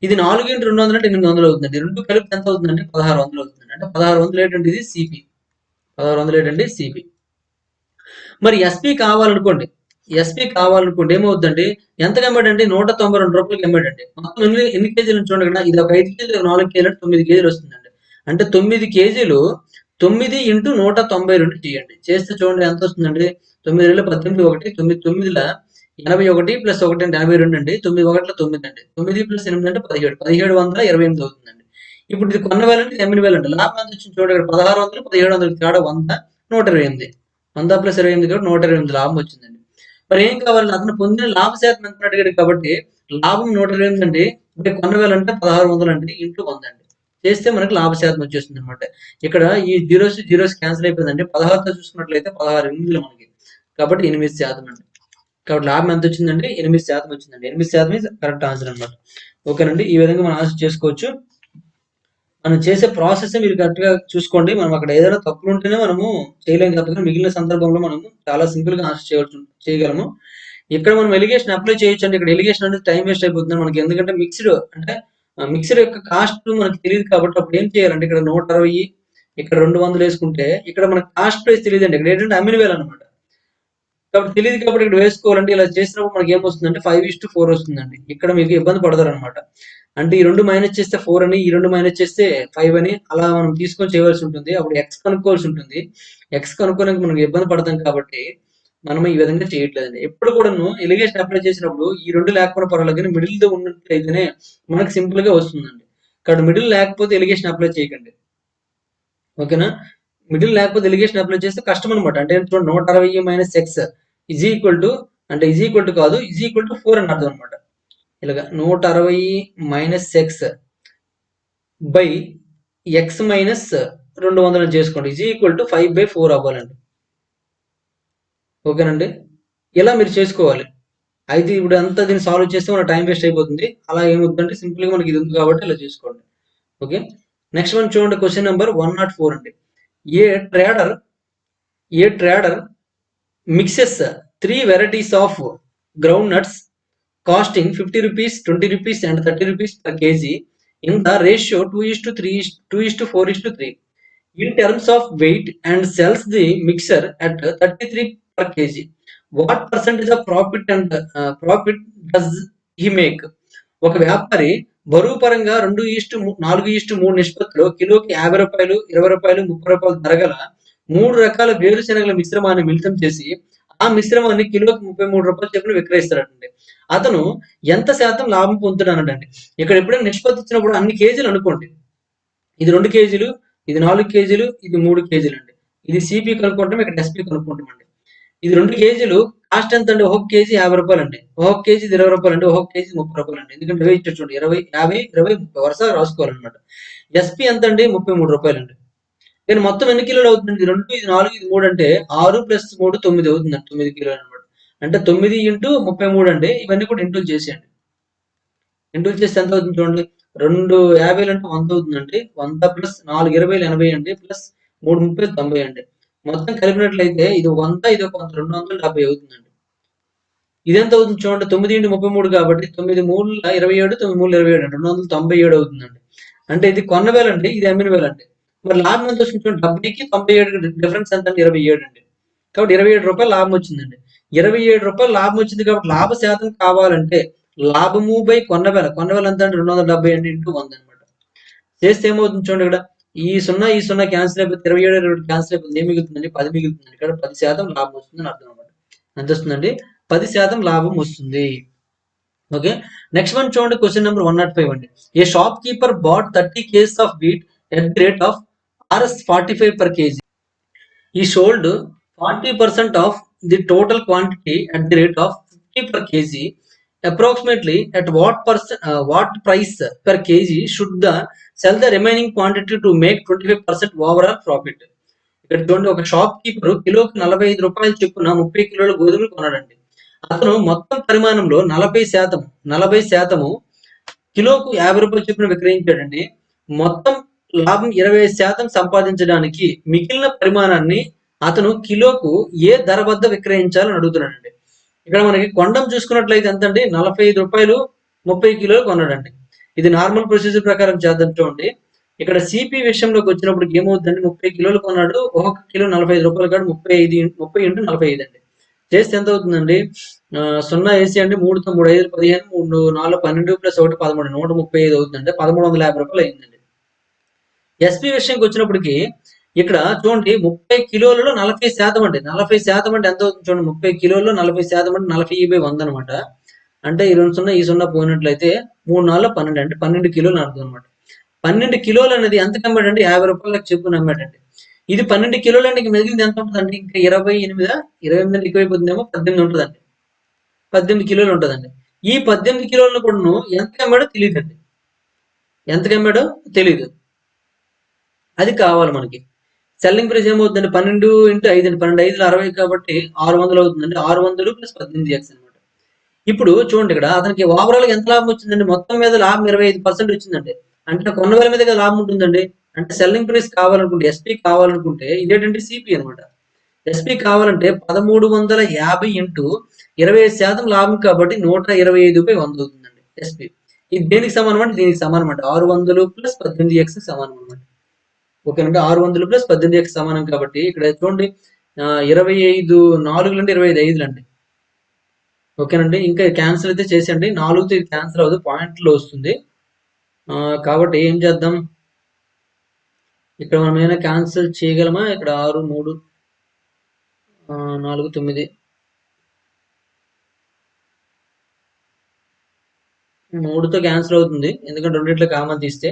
ఇది 4 ఇంటూ 200 అంటే 800 అవుతుందండి. రెండు కలిపి ఎంత అవుతుందండి? 1600 అవుతుందండి. అంటే 1600 ఏంటంటే ఇది సిపి. 1600 ఏంటంటే సిపి. మరి ఎస్పీ కావాలనుకోండి ఏమవుతుందండి? ఎంతకు అమ్మాడండి? 192 రూపాయలకి అమ్మాడండి. మొత్తం ఎన్ని కేజీలు చూడండి ఇక్కడ. ఇది ఒక 5 కేజీలు, 4 కేజీలు అంటే 9 కేజీలు వస్తుందండి. అంటే 9 కేజీలు 9 ఇంటూ 192 చేయండి. చేస్తే చూడండి ఎంత వస్తుందండి? 9 2 18 1 9 9 81 ప్లస్ 1 అంటే 82 అండి. 9 1 9 అండి. 9 ప్లస్ 8 అంటే 17. 1728 అవుతుందండి. ఇప్పుడు ఇది కొన్న వేలంటే ఇది అమ్మిన వేలంటే లాభం ఎంత వచ్చింది చూడండి. ఇక్కడ 1600 1700 తేడా 100 128. 100 ప్లస్ 28 కాబట్టి 128 లాభం వచ్చిందండి. మరి ఏం కావాలి? అతను పొందిన లాభ శాతం ఎంత అడిగాడు కాబట్టి లాభం 128 అండి. అంటే కొన్న వేలంటే 1600 అండి ఇంటూ 100 అండి. చేస్తే మనకి లాభ శాతం వచ్చేస్తుంది అనమాట. ఇక్కడ ఈ జీరోస్ క్యాన్సిల్ అయిపోయిందండి. 16తో చూసుకున్నట్లయితే 16 8 మనకి, కాబట్టి 8% అండి. కాబట్టి లాభం ఎంత వచ్చిందండి? 8% వచ్చిందండి. 8% కరెక్ట్ ఆన్సర్ అనమాట. ఓకేనండి, ఈ విధంగా మనం ఆన్సర్ చేసుకోవచ్చు. మనం చేసే ప్రాసెస్ మీరు కరెక్ట్ గా చూసుకోండి. మనం అక్కడ ఏదైనా తప్పులు ఉంటేనే మనము చేయలేం తప్ప మిగిలిన సందర్భంలో మనము చాలా సింపుల్ గా ఆన్సర్ చేయగలము. ఇక్కడ మనం ఎలిగేషన్ అప్లై చేయొచ్చు అండి. ఇక్కడ ఎలిగేషన్ అనేది టైం వేస్ట్ అయిపోతుంది మనకి. ఎందుకంటే మిక్సర్ యొక్క కాస్ట్ మనకు తెలియదు కాబట్టి అప్పుడు ఏం చేయాలంటే ఇక్కడ 160 ఇక్కడ 200 వేసుకుంటే ఇక్కడ మనకు కాస్ట్ ప్రైస్ తెలియదండి. ఇక్కడ ఏంటంటే అమ్మిన వేలు అనమాట. కాబట్టి తెలియదు కాబట్టి ఇక్కడ వేసుకోవాలంటే ఇలా చేసినప్పుడు మనకి ఏమొస్తుందంటే 5:4 వస్తుందండి. ఇక్కడ మీకు ఇబ్బంది పడతారు అనమాట. అంటే ఈ 2 మైనస్ చేస్తే 4 అని, ఈ 2 మైనస్ చేస్తే 5 అని అలా మనం తీసుకొని చేయవలసి ఉంటుంది. అప్పుడు ఎక్స్ కనుక్కోవాల్సి ఉంటుంది. ఎక్స్ కనుక్కోడానికి మనం ఇబ్బంది పడతాం కాబట్టి మనం ఈ విధంగా చేయట్లేదండి. ఎప్పుడు కూడాను ఎలిగేషన్ అప్లై చేసినప్పుడు ఈ 2 లేకపోయినా పర్వాలేదు కానీ మిడిల్‌తో ఉన్నట్లయితేనే మనకు సింపుల్‌గా వస్తుందండి. కాబట్టి మిడిల్ లేకపోతే ఎలిగేషన్ అప్లై చేయకండి. ఓకేనా? మిడిల్ లేకపోతే ఎలిగేషన్ అప్లై చేస్తే కష్టం అనమాట. అంటే చూడండి 160 minus X is equal to, అంటే ఈజ్ ఈక్వల్ టు కాదు, ఈజ్ ఈక్వల్ టు 4 అని అర్థం అనమాట. ఇలాగా 160 minus X by X minus 200 చేసుకోండి. ఈజ్ ఈక్వల్ టు 5/4 అవ్వాలండి. ఓకేనండి, ఇలా మీరు చేసుకోవాలి. అయితే ఇప్పుడు అంతా దీన్ని సాల్వ్ చేస్తే మన టైం వేస్ట్ అయిపోతుంది. అలా ఏమవుతుందంటే సింపుల్గా మనకి ఇది ఉంది కాబట్టి ఇలా చేసుకోండి. ఓకే, నెక్స్ట్ వన్ చూడండి. క్వశ్చన్ నెంబర్ 104 అండి. ఏ trader mixes 3 varieties of groundnuts costing 50 rupees, 20 rupees and 30 rupees per kg in the ratio 2:4:3 in terms of weight and sells the mixture at 33 per kg. What percentage of profit does he make? ఒక వ్యాపారి బరువు పరంగా 2:4:3 నిష్పత్తిలో కిలోకి 50 రూపాయలు, 20 రూపాయలు, 30 రూపాయలు ధరగల 3 రకాల వేరుశనగల మిశ్రమాన్ని మిళితం చేసి ఆ మిశ్రమాన్ని కిలోకి 33 రూపాయలు చొప్పున విక్రయిస్తాడండి. అతను ఎంత శాతం లాభం పొందుతున్నాడండి? ఇక్కడ ఎప్పుడైనా నిష్పత్తి ఇచ్చినప్పుడు అన్ని కేజీలు అనుకోండి. ఇది 2 కేజీలు, ఇది 4 కేజీలు, ఇది 3 కేజీలు అండి. ఇది సిపి కనుక్కుంటాం, ఇక్కడ ఎస్పి కనుక్కుంటాం అండి. ఇది 2 కేజీలు కాస్ట్ ఎంత అండి? ఒక్కొక్క కేజీ 50 రూపాయలు అండి. ఒక్కొక్క కేజీ 20 రూపాయలు అండి. ఒక్కొక్క కేజీ 30 రూపాయలు అండి. ఎందుకంటే 20 ఇచ్చాడు చూడండి. 20, 50, 20 వరుసగా రాసుకోవాలన్నమాట. ఎస్పి ఎంత అండి? 33 రూపాయలు అండి. నేను మొత్తం ఎన్ని కిలోలు అవుతుంది? 2, ఇది 4, ఇది 3 అంటే 6 ప్లస్ 3 9 అవుతుంది. 9 కిలోలు అనమాట. అంటే 9 ఇంటూ 33 అండి. ఇవన్నీ కూడా ఇంటూ చేసేయండి. ఇంటూ చేస్తే ఎంత అవుతుంది చూడండి. 2 50 అంటే 100 అవుతుందండి. 100 ప్లస్ 4 20 80 అండి. ప్లస్ 3 30 90 అండి. మొత్తం కలిపినట్లయితే ఇది 100, ఇది ఒక 270 అవుతుందండి. ఇదెంత అవుతుంది చూడండి. 9 ఇంటూ 33 కాబట్టి 9 3 27, 9 3 27 అండి. 297 అవుతుందండి. అంటే ఇది కొన్న వేలండి, ఇది అమ్మిన వేలండి. మరి లాభం ఎంత వస్తుంది చూడండి. 70కి 97 డిఫరెన్స్ ఎంత అండి? 27 అండి. కాబట్టి 27 రూపాయలు లాభం వచ్చిందండి. 27 రూపాయలు లాభం వచ్చింది కాబట్టి లాభ శాతం కావాలంటే లాభము బై కొన్న వేల ఎంత అంటే 270 అండి ఇంటూ 100 అనమాట. చేస్తే ఏమవుతుంది చూడండి. ఇక్కడ ఈ 0 క్యాన్సిల్ అయిపోతే 27 క్యాన్సిల్ అయిపోతుంది. ఏం మిగులుతుందండి? 10 మిగులుతుందండి. ఇక్కడ 10% లాభం వస్తుందని అర్థం అనమాట. ఎంత వస్తుందండి? 10% లాభం వస్తుంది. ఓకే, నెక్స్ట్ వన్ చూడండి. క్వశ్చన్ నెంబర్ 105 అండి. A shopkeeper bought 30 kgs of wheat at the rate of Rs 45 per kg. He sold 40% of the total quantity at the rate of 50 per kg, approximately at what price per kg should the sell the remaining quantity to make 25% overall profit. ఇక్కడ చూడండి, ఒక shop keeper కిలోకి 45 చొప్పున 30 కిలోల గోధుమలు కొన్నాడండి. అతను మొత్తం పరిమాణంలో 40% కిలోకు 50 రూపాయలు చొప్పున విక్రయించాడండి. మొత్తం లాభం 25% సంపాదించడానికి మిగిలిన పరిమాణాన్ని అతను కిలోకు ఏ ధర వద్ద విక్రయించాలని అడుగుతున్నాడండి. ఇక్కడ మనకి కొండం చూసుకున్నట్లయితే ఎంత అండి, 45 రూపాయలు 30 కిలోలు కొన్నాడండి. ఇది నార్మల్ ప్రొసీజర్ ప్రకారం చేద్దాం. చూడండి, ఇక్కడ సిపి విషయంలోకి వచ్చినప్పుడు ఏమవుతుందండి, 30 కిలోలు కొన్నాడు, ఒక కిలో 45 రూపాయలు కాదు, 30 ఇంటూ 45 అండి. చేస్తే ఎంత అవుతుందండి, 0 వేసి అండి, 3తో 3 5 15, 3 4 12 ప్లస్ 1 13, 135 అవుతుందండి. 1350 రూపాయలు అయిందండి. ఎస్పీ విషయంకి వచ్చినప్పటికి ఇక్కడ చూడండి, 30 కిలోలలో 40% అండి. 40% అంటే ఎంత అవుతుంది చూడండి, 30 కిలోల్లో 40% అంటే 40/100 అనమాట. అంటే ఈ 2 0 ఈ 0 పోయినట్లయితే 3 4 12 అంటే 12 కిలోలు అర్థం అనమాట. 12 కిలోలు అనేది ఎంత అమ్మాడంటే 50 రూపాయలకు చెప్పుకుని అమ్మాడండి. ఇది 12 కిలోలు అంటే మిగిలింది ఎంత ఉంటుందండి, ఇంకా 28 ఎక్కువైపోతుందేమో, 18 ఉంటుందండి. 18 కిలోలు ఉంటుందండి. ఈ 18 కిలోలను కూడా ఎంత అమ్మాడో తెలియదండి. ఎంతకు అమ్మాడో తెలియదు, అది కావాలి మనకి. సెల్లింగ్ ప్రైస్ ఏమవుతుందండి, 12 ఇంటూ 5 అండి, 12 5 60 కాబట్టి 600 అవుతుందండి. 600 ప్లస్ 18x అనమాట. ఇప్పుడు చూడండి, ఇక్కడ అతనికి ఓవరాల్ ఎంత లాభం వచ్చిందండి, మొత్తం మీద లాభం 25% వచ్చిందండి. అంటే కొన్న వేల మీద లాభం ఉంటుందండి. అంటే సెల్లింగ్ ప్రైస్ కావాలనుకుంటే, ఎస్పీ కావాలనుకుంటే ఇదేంటంటే సిపి అనమాట. ఎస్పీ కావాలంటే 1350 ఇంటూ 25% లాభం కాబట్టి 125/100 అవుతుందండి ఎస్పీ. ఇది దేనికి సమానం అంటే దీనికి సమానం అంటే 600 ప్లస్ 18x సమానం అనమాట. ఓకేనండి, 600 ప్లస్ 18x సమానం కాబట్టి ఇక్కడ చూడండి, 25 4 అంటే 25 5 అండి. ఓకేనండి, ఇంకా క్యాన్సిల్ అయితే చేసేయండి. 4తో ఇది క్యాన్సిల్ అవ్వదు, పాయింట్లో వస్తుంది. కాబట్టి ఏం చేద్దాం, ఇక్కడ మనం ఏమైనా క్యాన్సిల్ చేయగలమా? ఇక్కడ 6 3 4 9 3తో క్యాన్సిల్ అవుతుంది, ఎందుకంటే రెండిట్లో కామన్ తీస్తే.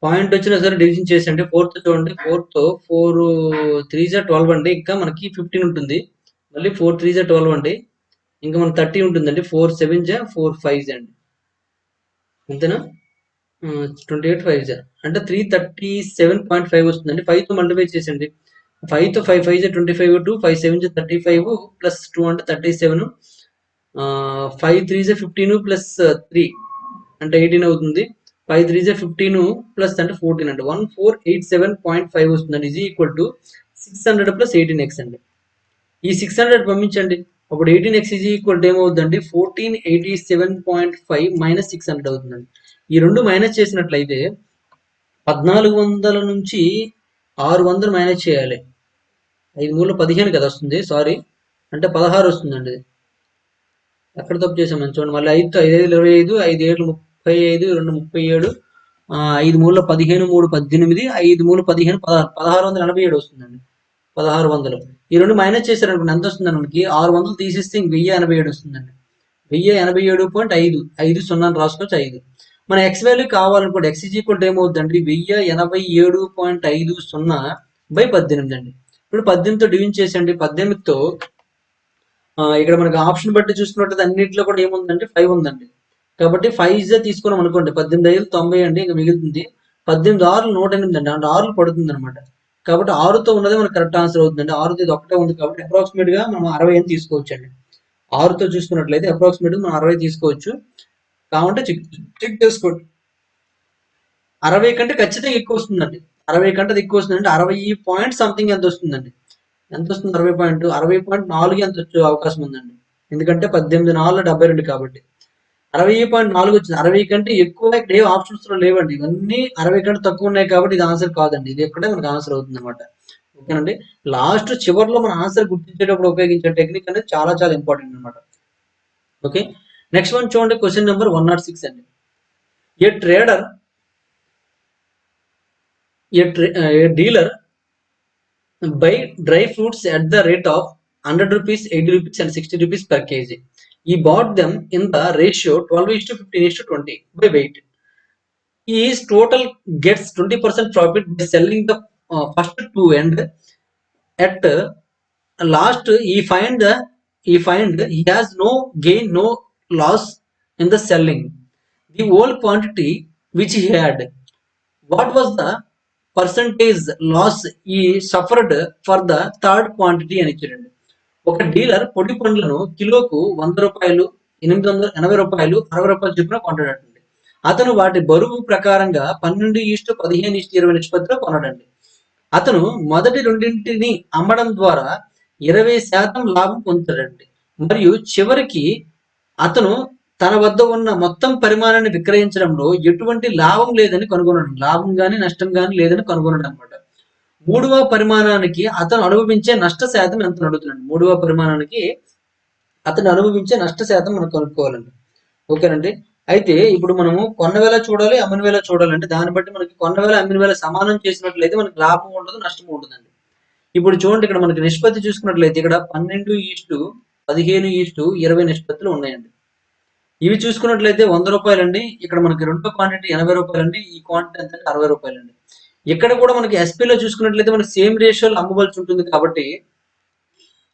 పాయింట్ వచ్చినా సరే డివిజన్ చేసండి. 4తో చూడండి, 4తో 4 3 12 అండి, ఇంకా మనకి 15 ఉంటుంది. మళ్ళీ 4 3 12 అండి, ఇంకా మనకి 30 ఉంటుందండి. 4 7 4 5 అండి, అంతేనా? 28 5 అంటే 337.5 వస్తుందండి. 5తో మల్టిప్లై చేసండి. 5తో 5 5 25 2 5 7 35 ప్లస్ 2 అంటే 37, 5 3 15 ప్లస్ 3 అంటే 18 అవుతుంది. 5 3 15 ప్లస్ అంటే 14 అంటే 1487.5 వస్తుందండి. ఇది ఈక్వల్ టు 600 ప్లస్ 18x అండి. ఈ 600 పంపించండి, అప్పుడు 18x ఈజ్ ఈక్వల్ టు ఏమవుతుందండి, 1487.5 మైనస్ 600 అవుతుందండి. ఈ రెండు మైనస్ చేసినట్లయితే 1400 నుంచి 600 మైనస్ చేయాలి. 5 3 15 కదా వస్తుంది, సారీ, అంటే 16 వస్తుందండి. ఎక్కడ తప్పు చేసామని చూడండి, మళ్ళీ 5 5 25, 5 7 35, 2 37, 5 3 15, 3 18, 5 3 15 16 1687 వస్తుందండి. 1600 ఈ రెండు మైనస్ చేశారనుకోండి, ఎంత వస్తుందండి మనకి, 600 తీసేస్తే ఇంక 1087 వస్తుందండి. 1087.5 5 0 రాసుకోవచ్చు 5. మన ఎక్స్ వాల్యూ కావాలనుకోండి, ఎక్స్ ఈక్వల్ ఏమవుతుందండి, 1087.50/18 అండి. ఇప్పుడు 18తో డివిజన్ చేసండి. 18తో ఇక్కడ మనకి ఆప్షన్ బట్టి చూసుకున్నట్టు అన్నింటిలో కూడా ఏముందంటే 5 ఉందండి. కాబట్టి 5 తీసుకున్నాం అనుకోండి, 18 5 90 అండి, ఇంకా మిగులుతుంది. 18 6 108 అండి, అంటే 6 పడుతుంది అనమాట. కాబట్టి 6తో ఉన్నది మనకు కరెక్ట్ ఆన్సర్ అవుతుందండి. 6తో ఇది ఒకటే ఉంది కాబట్టి అప్రాక్సిమేట్ గా మనం 60 అని తీసుకోవచ్చు అండి. 6తో చూసుకున్నట్లయితే అప్రాక్సిమేట్ గా మనం 60 తీసుకోవచ్చు. కావాలంటే చెక్ చేసుకోండి. 60 కంటే ఖచ్చితంగా ఎక్కువ వస్తుందండి. 60 కంటే ఎక్కువ వస్తుందండి. 60 పాయింట్ సంథింగ్ ఎంత వస్తుందండి, ఎంత వస్తుంది, 60.4 ఎంత వచ్చే అవకాశం ఉందండి. ఎందుకంటే 18 4 72 కాబట్టి 60.4 వచ్చింది. 60 కంటే ఎక్కువ ఇక్కడ ఏ ఆప్షన్స్ లో లేవండి. ఇవన్నీ 60 కంటే తక్కువ ఉన్నాయి కాబట్టి ఇది ఆన్సర్ కాదండి. ఇది ఎక్కడే మనకు ఆన్సర్ అవుతుంది అనమాట. ఓకేనండి, లాస్ట్ చివరిలో మన ఆన్సర్ గుర్తించేటప్పుడు ఉపయోగించే టెక్నిక్ అనేది చాలా చాలా ఇంపార్టెంట్ అనమాట. ఓకే, నెక్స్ట్ వన్ చూడండి, క్వశ్చన్ నెంబర్ 106 అండి. ఏ trader a dealer buy dry fruits at the rate of 100 rupees, 80 rupees and 60 rupees per kg. He bought them in the ratio 12:15:20 by weight. His total gets 20% profit by selling the first two and at last he find he has no gain, no loss in the selling the whole quantity which he had. What was the percentage loss he suffered for the third quantity అని ఇచ్చారండి. ఒక dealer పొడి పండ్లను కిలోకు 100 రూపాయలు, 880 రూపాయలు, 60 రూపాయలు చొప్పున కొంటాడటండి. అతను వాటి బరువు ప్రకారంగా 12:15:20 నిష్పత్తిలో కొన్నాడండి. అతను మొదటి రెండింటిని అమ్మడం ద్వారా 20% లాభం పొందుతాడండి. మరియు చివరికి అతను తన వద్ద ఉన్న మొత్తం పరిమాణాన్ని విక్రయించడంలో ఎటువంటి లాభం లేదని కనుగొన్నాడు. లాభం గాని, నష్టం గాని లేదని కనుగొన్నాడు అనమాట. మూడవ పరిమాణానికి అతను అనుభవించే నష్ట శాతం ఎంత అడుగుతున్నాడు. మూడవ పరిమాణానికి అతను అనుభవించే నష్ట శాతం మనం కనుక్కోవాలండి. ఓకేనండి. అయితే ఇప్పుడు మనము కొన్న వేళ చూడాలి, అమ్మిన వేళ చూడాలంటే దాన్ని బట్టి మనకి కొన్న వేళ, అమ్మిన వేళ సమానం చేసినట్లయితే మనకి లాభం ఉండదు, నష్టం ఉంటుందండి. ఇప్పుడు చూడండి, ఇక్కడ మనకి నిష్పత్తి చూసుకున్నట్లయితే ఇక్కడ 12:15:20 నిష్పత్తులు ఉన్నాయండి. ఇవి చూసుకున్నట్లయితే 100 రూపాయలండి. ఇక్కడ మనకి రెండో క్వాంటిటీ 80 రూపాయలండి. ఈ క్వాంటిటీ ఎంత 60 రూపాయలండి. ఇక్కడ కూడా మనకి ఎస్పీలో చూసుకున్నట్లయితే మనకి సేమ్ రేషియోలో అమ్మవలసి ఉంటుంది కాబట్టి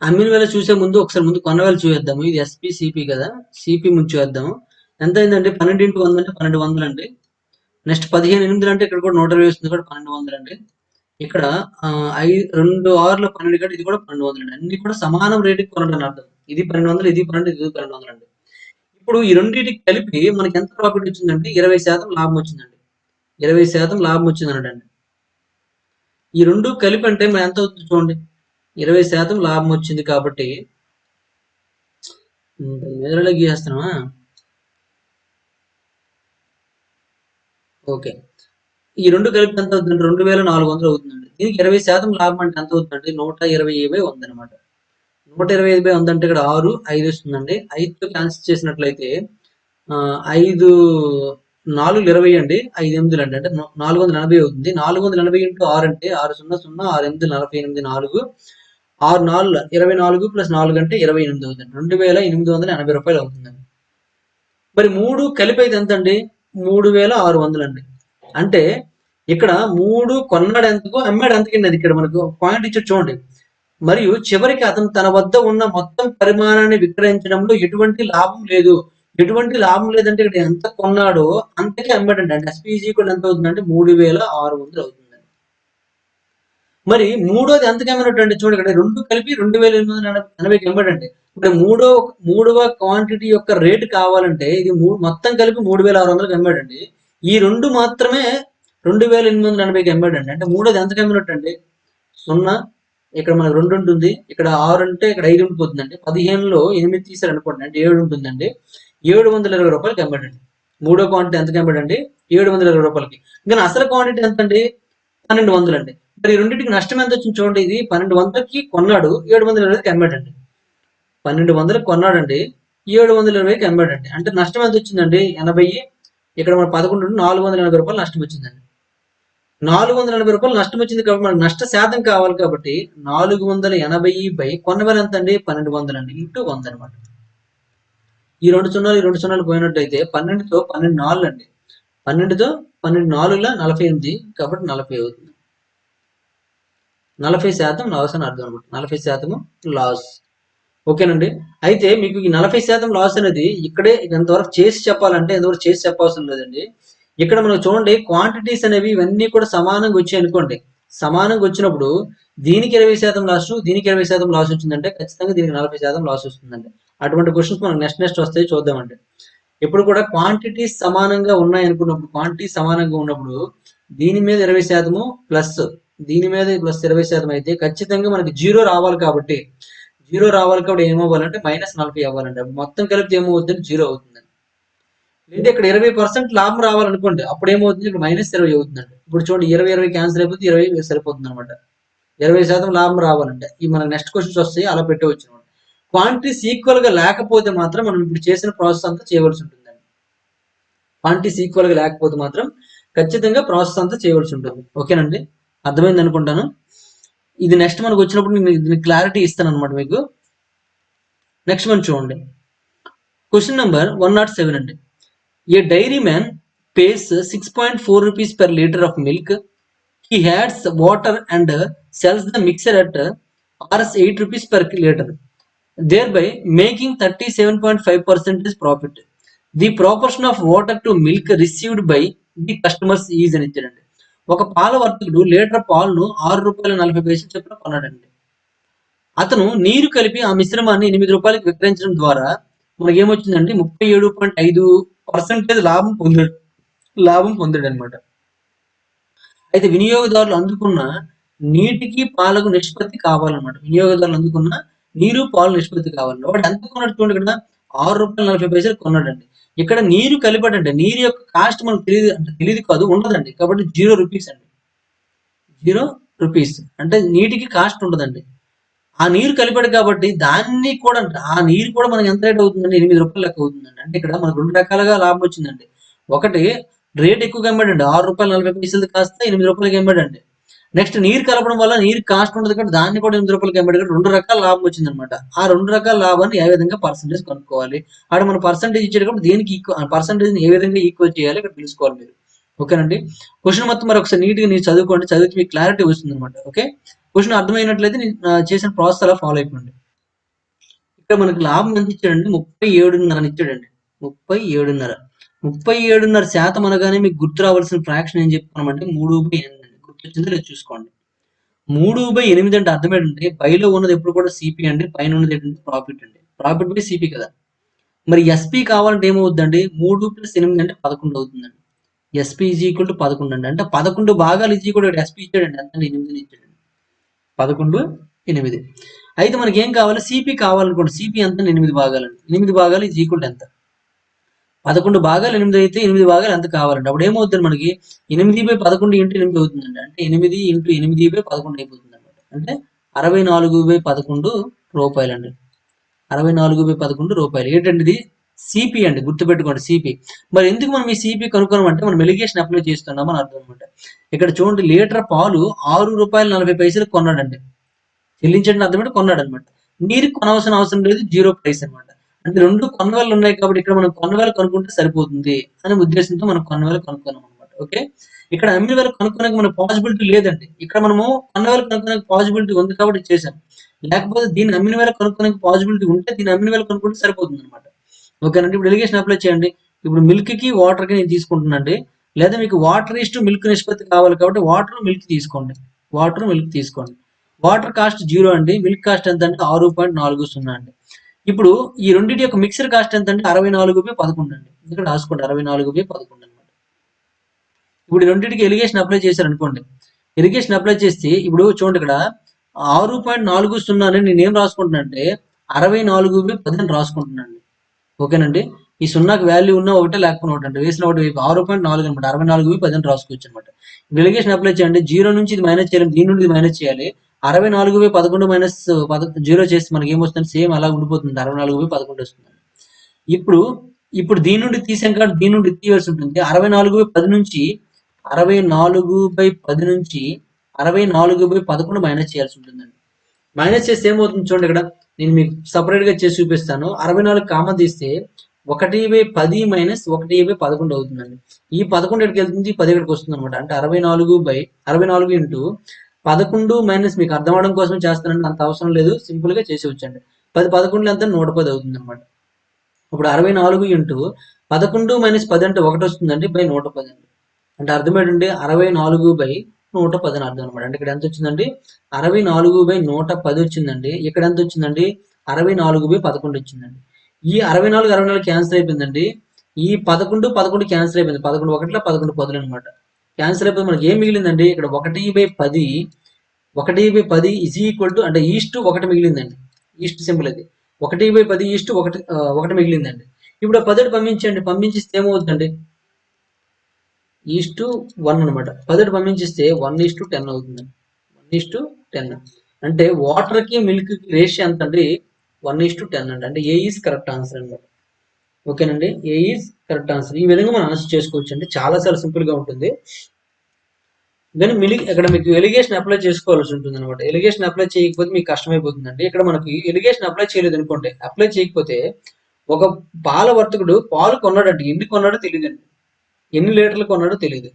అమ్మిన వేళ చూసే ముందు ఒకసారి ముందు కొన్న వేళ చూసేద్దాము. ఇది ఎస్పీ సిపి కదా, సిపి ముందు చూద్దాము. ఎంత అయిందండి? 12x100 అంటే 1200 అండి. నెక్స్ట్ 15/8 అంటే ఇక్కడ కూడా 120 వస్తుంది, కూడా 1200 అండి. ఇక్కడ 2 6 12 కంటే ఇది కూడా 1200 అండి. అన్ని కూడా సమానం రేటుకి కొనడం అర్థం. ఇది 1200, ఇది 1200, ఇది 1200 అండి. ఇప్పుడు ఈ రెండింటికి కలిపి మనకి ఎంత ప్రాఫిట్ వచ్చిందంటే 20% లాభం వచ్చిందండి. 20% లాభం వచ్చిందనండి. ఈ రెండు కలిపి అంటే మనం ఎంత అవుతుంది చూడండి. 20% లాభం వచ్చింది కాబట్టి మెదడులో గీసేస్తున్నామా? ఓకే. ఈ రెండు కలిపి ఎంత అవుతుందంటే 2400 అవుతుందండి. దీనికి 20% లాభం అంటే ఎంత అవుతుందంటే 120/100 అనమాట. 125/100 అంటే ఇక్కడ 6, 5 వస్తుందండి. 5తో క్యాన్సిల్ చేసినట్లయితే 5 4 20 అండి, 5 8 అండి, అంటే 480 అవుతుంది. 480 × 6 అంటే 6 0 0 6 8 48 4 6 4 24 + 4 అంటే 28 అవుతుంది. 2880 రూపాయలు అవుతుందండి. మరి 3 కలిపి అయితే ఎంత అండి? 3600 అండి. అంటే ఇక్కడ 3 కొన్నాడు ఎంతకు, అమ్మాడు ఎంతకండి? అది ఇక్కడ మనకు పాయింట్ ఇచ్చి చూడండి. మరియు చివరికి అతను తన వద్ద ఉన్న మొత్తం పరిమాణాన్ని విక్రయించడంలో ఎటువంటి లాభం లేదు. ఎటువంటి లాభం లేదంటే ఇక్కడ ఎంత కొన్నాడో అంతకే అమ్మాడండి. అంటే ఎస్పీజీ కూడా ఎంత అవుతుందంటే 3600 అవుతుందండి. మరి మూడోది ఎంతకి అమ్మినట్టండి? చూడండి, ఇక్కడ రెండు కలిపి 2880కి అమ్మాడండి. ఇప్పుడు మూడవ క్వాంటిటీ యొక్క రేటు కావాలంటే ఇది మొత్తం కలిపి 3600కి అమ్మాడండి. ఈ రెండు మాత్రమే 2880కి అమ్మాడండి. అంటే మూడోది ఎంతకి అమ్మినట్టండి? 0, ఇక్కడ మనకు 2 ఉంటుంది, ఇక్కడ 6 అంటే ఇక్కడ 5 ఉండిపోతుందండి. 15లో 8 తీసారు అనుకోండి, అంటే 7 ఉంటుందండి. 720 రూపాయలకి అమ్మాడండి. మూడో క్వాంటిటీ ఎంతకి అమ్మాడండి? 720 రూపాయలకి. ఇంకా అసలు క్వాంటిటీ ఎంత అండి? 1200 అండి. మరి రెండింటికి నష్టం ఎంత వచ్చింది చూడండి. ఇది 1200కి కొన్నాడు, 720కి అమ్మాడండి. 1200కి కొన్నాడండి, 720కి అమ్మాడండి. అంటే నష్టం ఎంత వచ్చిందండి? 80. ఇక్కడ మన 11 480 రూపాయలు నష్టం వచ్చిందండి. 480 రూపాయలు నష్టం వచ్చింది కాబట్టి మనకు నష్ట శాతం కావాలి కాబట్టి 480 కొన్న వేల ఎంత అండి? 1200 అండి, ఇంటూ 100 అనమాట. ఈ 2 సున్నాలు, ఈ 2 సున్నాలు పోయినట్టయితే 12తో 12 4 అండి. 12తో 12 4 48 కాబట్టి 40 అవుతుంది. 40% లాస్ అని అర్థం అనమాట. 40% లాస్. ఓకేనండి. అయితే మీకు ఈ 40% లాస్ అనేది ఇక్కడే ఎంతవరకు చేసి చెప్పాలంటే ఎంతవరకు చేసి చెప్పవసరం లేదండి. ఇక్కడ మనం చూడండి, క్వాంటిటీస్ అనేవి ఇవన్నీ కూడా సమానంగా వచ్చాయి అనుకోండి. సమానంగా వచ్చినప్పుడు దీనికి 20% లాస్, దీనికి 20% లాస్ వచ్చిందంటే ఖచ్చితంగా దీనికి 40% లాస్ వస్తుందండి. అటువంటి క్వశ్చన్స్ మనకు నెక్స్ట్ వస్తాయి, చూద్దామండి. ఎప్పుడు కూడా క్వాంటిటీస్ సమానంగా ఉన్నాయి అనుకున్నప్పుడు, క్వాంటిటీ సమానంగా ఉన్నప్పుడు దీని మీద 20% ప్లస్ దీని మీద ప్లస్ 20% అయితే ఖచ్చితంగా మనకి జీరో రావాలి కాబట్టి ఏమవ్వాలంటే -40 అవ్వాలండి. మొత్తం కలిపితే ఏమవుతుంది? 0 అవుతుందండి. లేదా ఇక్కడ 20% లాభం రావాలనుకోండి, అప్పుడు ఏమవుతుంది? ఇక్కడ -20 అవుతుందండి. ఇప్పుడు చూడండి, 20 క్యాన్సిల్ అయిపోతే 20 సరిపోతుంది అనమాట. 20% లాభం రావాలంటే ఈ మన నెక్స్ట్ క్వశ్చన్స్ వస్తాయి, అలా పెట్టవచ్చు అనమాట. క్వాంటిటీస్ ఈక్వల్ గా లేకపోతే మాత్రం మనం ఇప్పుడు చేసిన ప్రాసెస్ అంతా చేయవలసి ఉంటుందండి. క్వాంటిటీస్ ఈక్వల్ గా లేకపోతే మాత్రం ఖచ్చితంగా ప్రాసెస్ అంతా చేయవలసి ఉంటుంది. ఓకేనండి, అర్థమైంది అనుకుంటాను. ఇది నెక్స్ట్ మనకు వచ్చినప్పుడు నేను దీనికి క్లారిటీ ఇస్తాను అనమాట మీకు. నెక్స్ట్ మనం చూడండి, క్వశ్చన్ నెంబర్ 107 అండి. ఏ dairy man pays 6.4 rupees per liter of milk. He adds water and sells the mixture at RS 8 rupees per litre, thereby making 37.5% profit. The proportion of water to milk received by the customers is అని ఇచ్చాడండి. ఒక పాల వర్తకుడు litre పాలను ₹6.40 చొప్పున కొన్నాడండి. అతను నీరు కలిపి ఆ మిశ్రమాన్ని ₹8 విక్రయించడం ద్వారా మనకి ఏమొచ్చిందంటే 37.5% లాభం పొందాడనమాట. అయితే వినియోగదారులు అందుకున్న నీటికి పాలకు నిష్పత్తి కావాలన్నమాట. వినియోగదారులు అందుకున్న నీరు పాలు నిష్పత్తి కావాలన్నమాట. వాడు ఎంత కొన్నాడు చూడండి, ఇక్కడ ₹6.40 కొన్నాడండి. ఇక్కడ నీరు కలిపాడండి. నీరు యొక్క కాస్ట్ మనకు తెలియదు, అంటే తెలియదు కాదు, ఉండదండి. కాబట్టి ₹0 అండి. ₹0 అంటే నీటికి కాస్ట్ ఉండదండి. ఆ నీరు కలిపాడు కాబట్టి దాన్ని కూడా ఆ నీరు కూడా మనకి ఎంత రేట్ అవుతుందండి, ₹8 లెక్క అవుతుందండి. అంటే ఇక్కడ మనకు 2 రకాలుగా లాభం వచ్చిందండి. ఒకటి రేట్ ఎక్కువగా అమ్మాడండి, ₹6.40 కాస్త ₹8 అమ్మాడండి. నెక్స్ట్ నీరు కలపడం వల్ల నీరు కాస్ట్ ఉండదు కాబట్టి దాన్ని కూడా ₹8 అమ్మాడు. 2 రకాల లాభం వచ్చిందనమాట. ఆ 2 రకాల లాభాన్ని ఏ విధంగా పర్సంటేజ్ కనుక్కోవాలి, ఆడ మన పర్సంటేజ్ ఇచ్చాడు కాబట్టి దేనికి పర్సంటేజ్ ఏ విధంగా ఈక్వల్ చేయాలి ఇక్కడ తెలుసుకోవాలి మీరు. ఓకేనండి. క్వశ్చన్ మొత్తం మరి ఒకసారి నీట్గా మీరు చదువుకోండి, చదివితే మీకు క్లారిటీ వస్తుంది అనమాట. ఓకే, క్వశ్చన్ అర్థమైనట్లయితే నేను చేసిన ప్రాసెస్ అలా ఫాలో అయిపోండి. ఇక్కడ మనకి లాభం ఎంత ఇచ్చాడండి, 37.5 అని ఇచ్చాడండి. 37.5% అనగానే మీకు గుర్తు రావాల్సిన ఫ్రాక్షన్ ఏం చెప్పుకున్నామంటే 3/8 అండి. గుర్తొచ్చిందో లేదు చూసుకోండి. 3/8 అంటే అర్థం ఏంటంటే పైలో ఉన్నది ఎప్పుడు కూడా సిపి అండి, పైన ఉన్నది ఏంటంటే ప్రాఫిట్ అండి. ప్రాఫిట్ బై సిపి కదా. మరి ఎస్పి కావాలంటే ఏమవుతుందండి, 3 + 8 అంటే 11 అవుతుందండి. ఎస్పి ఈజ్ ఈక్వల్ టు 11 అండి. అంటే 11 భాగాలు ఈజ్ ఈక్వల్ టు ఎస్పి ఇచ్చాడండి, ఎంత 8 ఇచ్చాడండి. 11/8. అయితే మనకి ఏం కావాలి, సిపి కావాలనుకోండి. సిపి ఎంత, 8 భాగాలండి. 8 భాగాలు ఈజ్ ఈక్వల్ టు ఎంత, 11 భాగాలు 8 అయితే 8 భాగాలు ఎంత కావాలండి. అప్పుడు ఏమవుతుంది మనకి 8/11 × 8 అవుతుందండి. అంటే 8 × 8/11 అయిపోతుంది అనమాట. అంటే 64/11 రూపాయలండి. 64/11 ఏంటంటే ఇది సిపి అండి, గుర్తుపెట్టుకోండి సిపి. మరి ఎందుకు మనం ఈ సిపి కనుక్కోమంటే మనం ఎలిగేషన్ అప్లై చేస్తున్నాం అని అర్థం అనమాట. ఇక్కడ చూడండి, లీటర్ పాలు ₹6.40 కొన్నాడండి. చెల్లించండి అర్థం అంటే కొన్నాడు అనమాట. నీరు కొనవలసిన అవసరం లేదు, 0 ప్రైస్ అనమాట. అంటే 2 కొన్నవేలు ఉన్నాయి కాబట్టి ఇక్కడ మనం కొన్నవేలు కనుక్కుంటే సరిపోతుంది అనే ఉద్దేశంతో మనం కొన్నవేలు కనుక్కున్నాం అనమాట. ఓకే, ఇక్కడ అమ్మిన వేలు కనుక్కోడానికి మన పాసిబిలిటీ లేదండి. ఇక్కడ మనము కొన్నవేలు కనుక్కోడానికి పాసిబిలిటీ ఉంది కాబట్టి చేశాం. లేకపోతే దీన్ని అమ్మిన వేల కనుక్కోడానికి పాసిబిలిటీ ఉంటే దీన్ని అమ్మిన వేల కనుక్కుంటే సరిపోతుంది అనమాట. ఓకేనండి. ఇప్పుడు ఎలిగేషన్ అప్లై చేయండి. ఇప్పుడు మిల్క్ కి వాటర్ కి నేను తీసుకుంటున్నానండి. లేదా మీకు వాటర్ ఈస్ టు మిల్క్ నిష్పత్తి కావాలి కాబట్టి వాటర్ మిల్క్ తీసుకోండి. వాటర్ కాస్ట్ 0 అండి. మిల్క్ కాస్ట్ ఎంత అంటే 6.40 అండి. ఇప్పుడు ఈ రెండింటి యొక్క మిక్సర్ కాస్ట్ ఎంత అంటే 64/11 అండి. ఇక్కడ రాసుకోండి, 64/11 అనమాట. ఇప్పుడు ఈ రెండింటికి ఎలిగేషన్ అప్లై చేశారు అనుకోండి. ఎలిగేషన్ అప్లై చేస్తే ఇప్పుడు చూడండి, ఇక్కడ 6.40 అని నేను ఏం రాసుకుంటున్నా అంటే 64/10 అని రాసుకుంటున్నాను. ఓకేనండి. ఈ సున్నాకి వాల్యూ ఉన్న ఒకటే లేకపోయినా ఒకటి అంటే వేసిన ఒకటి 6.4 అనమాట. 64/10 అని రాసుకోవచ్చు అనమాట. ఎలిగేషన్ అప్లై చేయండి. 0 నుంచి ఇది మైనస్ చేయాలి, దీని నుండి ఇది మైనస్ చేయాలి. 64/11 మైనస్ 0 చేస్తే మనకి ఏమొస్తుంది, సేమ్ అలా ఉండిపోతుంది, 64/11 వస్తుంది. ఇప్పుడు దీని నుండి తీసాం కాబట్టి దీని నుండి తీయవలసి ఉంటుంది. 64/10 నుంచి 64/11 మైనస్ చేయాల్సి ఉంటుందండి. మైనస్ చేస్తే ఏమవుతుంది చూడండి, ఇక్కడ నేను మీకు సపరేట్ గా చేసి చూపిస్తాను. 64 కామన్ తీస్తే 1/10 మైనస్ 1/11 అవుతుందండి. ఈ 11 ఎక్కడికి వెళ్తుంది, 10 ఇక్కడికి వస్తుంది అనమాట. అంటే 64 ఇంటూ 11 మైనస్, మీకు అర్థం అవడం కోసం చేస్తానండి, అంత అవసరం లేదు, సింపుల్ గా చేసి వచ్చండి. 10 11 ఎంత, 110 అవుతుంది అనమాట. ఇప్పుడు 64 ఇంటూ 11 మైనస్ 10 అంటే 1 వస్తుందండి, బై 110 అండి. అంటే అర్థం ఏంటంటే 64/110 అని అర్థం అనమాట. అంటే ఇక్కడ ఎంత వచ్చిందండి, 64/110 వచ్చిందండి. ఇక్కడ ఎంత వచ్చిందండి, 64/11 వచ్చిందండి. ఈ 64 క్యాన్సిల్ అయిపోయిందండి. ఈ 11 క్యాన్సిల్ అయిపోయింది. 11 1 11 10 అనమాట. క్యాన్సిల్ అయిపోయి మనకి ఏం మిగిలిందండి, ఇక్కడ 1/10 ఈజ్ ఈక్వల్ టు, అంటే ఈస్ట్ 1 మిగిలిందండి. ఈస్ట్ సింపుల్ అది. 1/10 ఈస్ట్ 1 మిగిలిందండి. ఇప్పుడు 10 పంపించిస్తే ఏమవుతుందండి, ఈస్ట్ 1 అనమాట. 10 పంపించిస్తే 1:10 అవుతుందండి. 1:10 అంటే వాటర్ కి మిల్క్ కి రేషియో ఎంత అండి, 1:10 అండి. అంటే ఏ ఈజ్ కరెక్ట్ ఆన్సర్ అనమాట. ఓకేనండి, ఏ ఈజ్ కరెక్ట్ ఆన్సర్. ఈ విధంగా మనం ఆన్సర్ చేసుకోవచ్చు అండి. చాలా సింపుల్ గా ఉంటుంది. కానీ ఇక్కడ మీకు ఎలిగేషన్ అప్లై చేసుకోవాల్సి ఉంటుంది అనమాట. ఎలిగేషన్ అప్లై చేయకపోతే మీకు కష్టమైపోతుందండి. ఇక్కడ మనకి ఎలిగేషన్ అప్లై చేయలేదు అనుకోండి, అప్లై చేయకపోతే ఒక పాల వర్తకుడు పాలు కొన్నాడంటే ఎన్ని కొన్నాడో తెలియదండి, ఎన్ని లీటర్లు కొన్నాడో తెలియదు.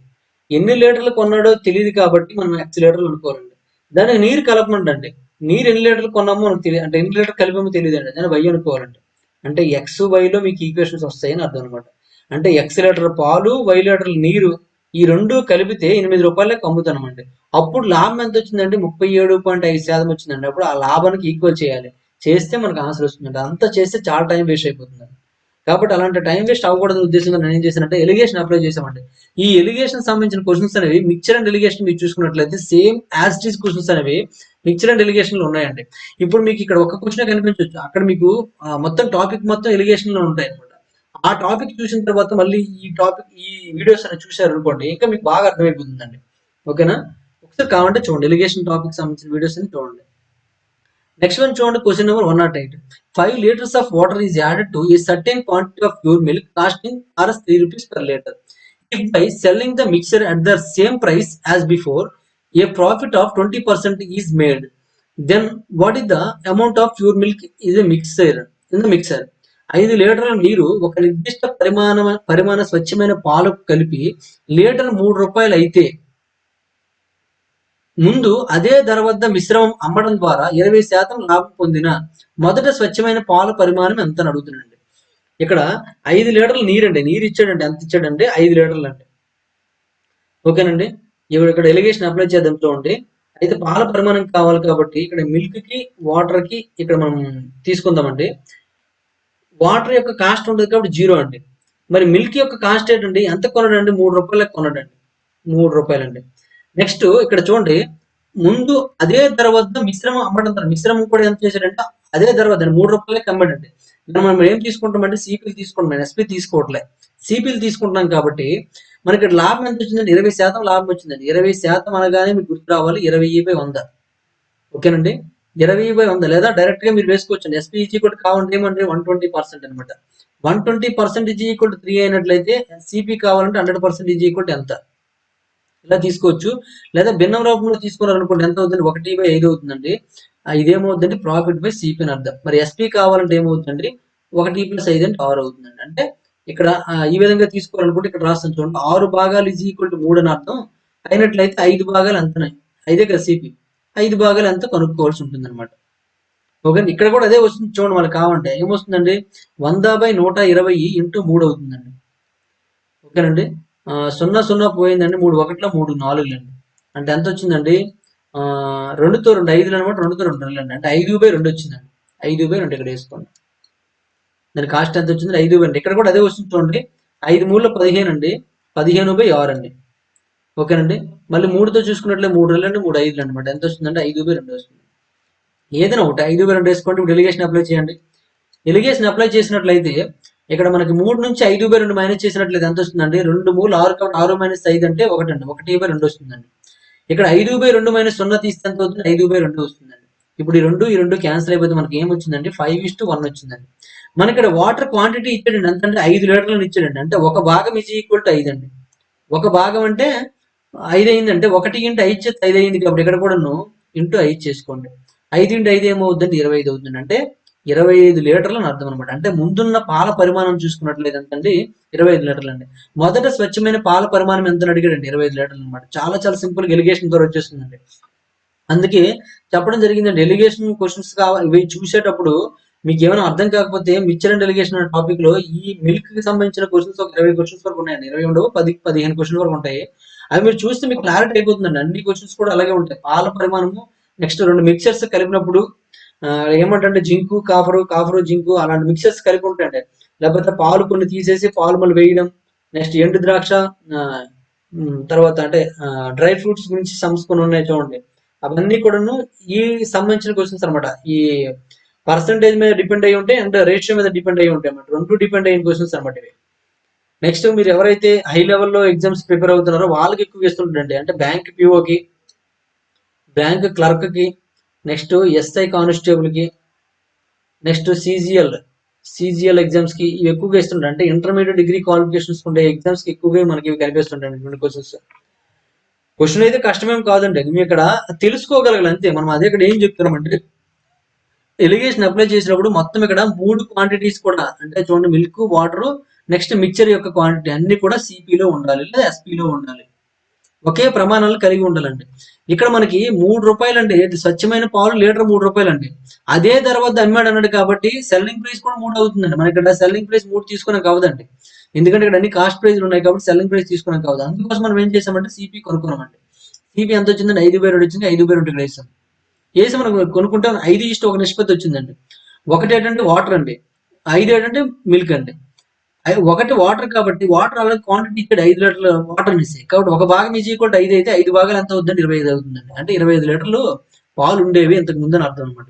ఎన్ని లీటర్లు కొన్నాడో తెలియదు కాబట్టి మనం X లీటర్లు అనుకోవాలండి. దానికి నీరు కలపమంటండి. నీరు ఎన్ని లీటర్లు కొన్నామో మనకు తెలియదు, అంటే ఎన్ని లీటర్ కలిపామో తెలియదు అండి, దాన్ని వై అనుకోవాలంటే. అంటే ఎక్స్ వైలో మీకు ఈక్వేషన్స్ వస్తాయని అర్థం అనమాట. అంటే ఎక్స్ లీటర్ పాలు, వై లీటర్ల నీరు, ఈ రెండు కలిపితే 8 రూపాయలకి అమ్ముతామండి. అప్పుడు లాభం ఎంత వచ్చిందండి? 37.5% వచ్చిందండి. అప్పుడు ఆ లాభానికి ఈక్వల్ చేయాలి, చేస్తే మనకు ఆన్సర్ వస్తుందండి. అంతా చేస్తే చాలా టైం వేస్ట్ అయిపోతుంది. కాబట్టి అలాంటి టైం వేస్ట్ అవ్వకూడదు ఉద్దేశంగా నేను ఏం చేశానంటే ఎలిగేషన్ అప్లై చేసామండి. ఈ ఎలిగేషన్ సంబంధించిన క్వశ్చన్స్ అనేవి మిక్చర్ అండ్ ఎలిగేషన్ మీరు చూసుకున్నట్లయితే same as it is questions అనేవి మిక్చర్ అండ్ ఎలిగేషన్ లో ఉన్నాయండి. ఇప్పుడు మీకు ఇక్కడ ఒక క్వశ్చన్ కనిపించవచ్చు, అక్కడ మీకు మొత్తం టాపిక్ మొత్తం ఎలిగేషన్ లో ఉంటాయి అనమాట. ఆ టాపిక్ చూసిన తర్వాత మళ్ళీ ఈ వీడియోస్ అనేవి చూసారు అనుకోండి, ఇంకా మీకు బాగా అర్థమైపోతుందండి. ఓకేనా? ఒకసారి కావాలంటే చూడండి, ఎలిగేషన్ టాపిక్ సంబంధించిన వీడియోస్ అని చూడండి. నెక్స్ట్ వన్ చూడండి, question number 108. 5 liters of water is added to a certain quantity of pure milk costing Rs 3 rupees per liter. If by selling the mixture at the same price as before, a profit of 20% is made, then what is the amount of pure milk is a mixer? 5 లీటర్ల నీరు ఒక నిర్దిష్ట పరిమాణ స్వచ్ఛమైన పాలకు కలిపి litre 3 రూపాయలు అయితే ముందు అదే ధర వద్ద మిశ్రమం అమ్మడం ద్వారా 20% లాభం పొందిన మొదట స్వచ్ఛమైన పాల పరిమాణం ఎంత అని అడుగుతున్నాండి. ఇక్కడ 5 లీటర్ల నీరండి, నీరు ఇచ్చాడండి, ఎంత ఇచ్చాడంటే 5 లీటర్లు అండి. ఓకేనండి? ఇక్కడ ఎలిగేషన్ అప్లై చేద్దాం చూడండి. అయితే పాల పరిమాణం కావాలి కాబట్టి ఇక్కడ మిల్క్ కి వాటర్ కి ఇక్కడ మనం తీసుకుందామండి. వాటర్ యొక్క కాస్ట్ ఉంటుంది కాబట్టి 0 అండి. మరి మిల్క్ యొక్క కాస్ట్ ఏంటండి, ఎంత కొనడండి? 3 రూపాయలకు కొనడండి, 3 రూపాయలండి. నెక్స్ట్ ఇక్కడ చూడండి, ముందు అదే ధర వద్ద మిశ్రమం అమ్మడం ధర, మిశ్రమం కూడా ఎంత చేశాడంటే అదే ధర వద్ద 3 రూపాయలకి అమ్మాడండి. మనం ఏం తీసుకుంటామంటే సిపిలు తీసుకుంటాం, ఎస్పీ తీసుకోవట్లే, సిపిలు తీసుకుంటున్నాం కాబట్టి మనకి లాభం ఎంత వచ్చిందండి? 20% లాభం వచ్చిందండి. 20% అనగానే మీకు గుర్తు రావాలి 20/100. ఓకేనండి? 20/100 లేదా డైరెక్ట్ గా మీరు వేసుకోవచ్చు. ఎస్పీ ఈక్వల్ కావాలంటే ఏమంటే 120% అనమాట. 120% ఈక్వల్ 3 అయినట్లయితే సిపి కావాలంటే 100% ఈక్వల్ ఎంత, ఇలా తీసుకోవచ్చు. లేదా భిన్నం రూపంలో తీసుకోవాలనుకోండి, ఎంత అవుతుంది? 1/5 అవుతుందండి. ఇదేమవుతుందండి? ప్రాఫిట్ బై సిపి అని అర్థం. మరి ఎస్పీ కావాలంటే ఏమవుతుందండి? 1+5 అంటే 6 అవుతుందండి. అంటే ఇక్కడ ఈ విధంగా తీసుకోవాలనుకుంటే ఇక్కడ రాస్తాను చూడండి, 6 భాగాలు ఈజ్ ఈక్వల్ టు 3 అని అర్థం అయినట్లయితే 5 భాగాలు ఎంతనాయి? 5 కదా సిపి, 5 భాగాలు ఎంత కనుక్కోవాల్సి ఉంటుంది అనమాట. ఓకే, ఇక్కడ కూడా అదే వస్తుంది చూడండి. మనకు కావాలంటే ఏమొస్తుందండి? 100/120 ఇంటూ 3 అవుతుందండి. ఓకేనండి? 0 పోయిందండి, 3 1 3 4 అండి. అంటే ఎంత వచ్చిందండి? 2తో 2 5 అనమాట, 2తో 2 2 అండి. అంటే 5/2 వచ్చిందండి. 5/2 ఇక్కడ వేసుకోండి. దాని కాస్ట్ ఎంత వచ్చింది? 5/2. ఇక్కడ కూడా అదే వస్తుంది చూడండి, 5 3 15 అండి, 15/6 అండి. ఓకేనండి? మళ్ళీ 3తో చూసుకున్నట్లే 3 2 అండి, 3 5 అనమాట. ఎంత వస్తుందంటే 5/2 వస్తుంది. ఏదైనా ఒకటి 5/2 వేసుకోండి. ఇప్పుడు ఎలిగేషన్ అప్లై చేయండి. ఎలిగేషన్ అప్లై చేసినట్లయితే ఇక్కడ మనకి 3 నుంచి 5/2 మైనస్ చేసినట్లయితే ఎంత వస్తుందండి? 2 3 6 కాబట్టి 6 - 5 అంటే 1 అండి, 1/2 వస్తుందండి. ఇక్కడ 5/2 - 0 తీస్తే ఎంత అవుతుంది? 5/2 వస్తుందండి. ఇప్పుడు ఈ రెండు క్యాన్సిల్ అయిపోతే మనకి ఏం వచ్చిందండి? 5:1 వచ్చిందండి. మనకి ఇక్కడ వాటర్ క్వాంటిటీ ఇచ్చాడండి, ఎంతంటే 5 లీటర్లను ఇచ్చాడండి. అంటే ఒక భాగం ఈజ్ ఈక్వల్ టు 5 అండి. ఒక భాగం అంటే 5 అయిందంటే 1 × 5 చేస్తే 5 అయింది కాబట్టి ఇక్కడ కూడాను ఇంటూ 5 చేసుకోండి. 5 × 5 ఏమవుతుందండి? 25 అవుతుంది. అంటే 25 లీటర్లు అని అర్థం అనమాట. అంటే ముందున్న పాల పరిమాణం చూసుకున్నట్లయితే ఎంతండి? 25 లీటర్లు అండి. మొదట స్వచ్ఛమైన పాల పరిమాణం ఎంత అడిగాడండి? 25 లీటర్లు అనమాట. చాలా చాలా సింపుల్ గా ఎలిగేషన్ ద్వారా వచ్చేస్తుందండి. అందుకే చెప్పడం జరిగిందండి, ఎలిగేషన్ క్వశ్చన్స్ కావాలి ఇవి చూసేటప్పుడు మీకు ఏమైనా అర్థం కాకపోతే మిక్చర్ అండ్ ఎలిగేషన్ అనే టాపిక్ లో ఈ మిల్క్ కి సంబంధించిన క్వశ్చన్స్ ఒక 20 క్వశ్చన్స్ వరకు ఉన్నాయండి. 20 ఉండవు, 10 15 క్వశ్చన్ వరకు ఉంటాయి. అవి మీరు చూస్తే మీకు క్లారిటీ అయిపోతుందండి. అన్ని క్వశ్చన్స్ కూడా అలాగే ఉంటాయి. పాల పరిమాణము, నెక్స్ట్ 2 మిక్చర్స్ కలిపినప్పుడు ఏమంటే జింకు కాఫరు జింకు అలాంటి మిక్చర్స్ కలిపి ఉంటాయండి. లేకపోతే పాలు కొన్ని తీసేసి పాలు మళ్ళీ వేయడం, నెక్స్ట్ ఎండు ద్రాక్ష, తర్వాత అంటే డ్రై ఫ్రూట్స్ గురించి సంస్కొని ఉన్నాయి చూడండి. అవన్నీ కూడాను ఈ సంబంధించిన క్వశ్చన్స్ అనమాట. ఈ పర్సంటేజ్ మీద డిపెండ్ అయ్యి ఉంటాయి అండ్ రేషియో మీద డిపెండ్ అయ్యి ఉంటాయి అన్నమాట. 2 డిపెండ్ అయిన క్వశ్చన్స్ అనమాట ఇవి. నెక్స్ట్ మీరు ఎవరైతే హై లెవెల్లో ఎగ్జామ్స్ ప్రిపేర్ అవుతున్నారో వాళ్ళకి ఎక్కువ ఇస్తుంటారండి. అంటే బ్యాంక్ పిఓకి, బ్యాంక్ క్లర్క్ కి, నెక్స్ట్ ఎస్ఐ కానిస్టేబుల్ కి, నెక్స్ట్ సిజిఎల్ ఎగ్జామ్స్ కి ఇవి ఎక్కువగా ఇస్తుంటారు. అంటే ఇంటర్మీడియట్ డిగ్రీ క్వాలిఫికేషన్స్ ఉండే ఎగ్జామ్స్ కి ఎక్కువగా మనకి ఇవి కనిపిస్తుంటాయి క్వశ్చన్స్. క్వశ్చన్ అయితే కష్టమేం కాదండి, మేము ఇక్కడ తెలుసుకోగలగాలి అంతే. మనం అదే ఇక్కడ ఏం చెప్తున్నామంటే ఎలిగేషన్ అప్లై చేసినప్పుడు మొత్తం ఇక్కడ 3 క్వాంటిటీస్ కూడా, అంటే చూడండి మిల్క్, వాటర్, నెక్స్ట్ మిక్చర్ యొక్క క్వాంటిటీ అన్ని కూడా సిపిలో ఉండాలి లేదా ఎస్పీలో ఉండాలి. ఒకే ప్రమాణాలు కలిగి ఉండాలండి. ఇక్కడ మనకి ₹3 అండి. స్వచ్ఛమైన పాలు లీటర్ ₹3 అండి. అదే ధర వద్ద అమ్మాడు అన్నాడు కాబట్టి సెల్లింగ్ ప్రైస్ కూడా 3 అవుతుందండి. మనకి ఇక్కడ సెల్లింగ్ ప్రైస్ 3 తీసుకోవడానికి అవ్వదండి. ఎందుకంటే ఇక్కడ అన్ని కాస్ట్ ప్రైస్‌లు ఉన్నాయి కాబట్టి సెల్లింగ్ ప్రైస్ తీసుకోవడానికి అవ్వదు. అందుకోసం మనం ఏం చేసామంటే సిపి కొనుక్కున్నామండి. సిపి ఎంత వచ్చిందండి? 5/2 వచ్చింది. 5/2 ఇక్కడ వేసాం. వేసి మనం కొనుక్కుంటే 5:1 నిష్పత్తి వచ్చిందండి. ఒకటి ఏంటంటే వాటర్ అండి. 5 ఏంటంటే మిల్క్ అండి. ఒకటి వాటర్ కాబట్టి వాటర్ ఆల్రెడీ క్వాంటిటీ ఇచ్చాడు 5 లీటర్ల వాటర్ అనేసి. కాబట్టి ఒక భాగం ఈజ్ ఈక్వల్ టు 5 అయితే 5 భాగాలు ఎంత అవుతుందండి? 25 అవుతుందండి. అంటే 25 లీటర్లు పాలు ఉండేవి ఇంతకు ముందు అని అర్థం అనమాట.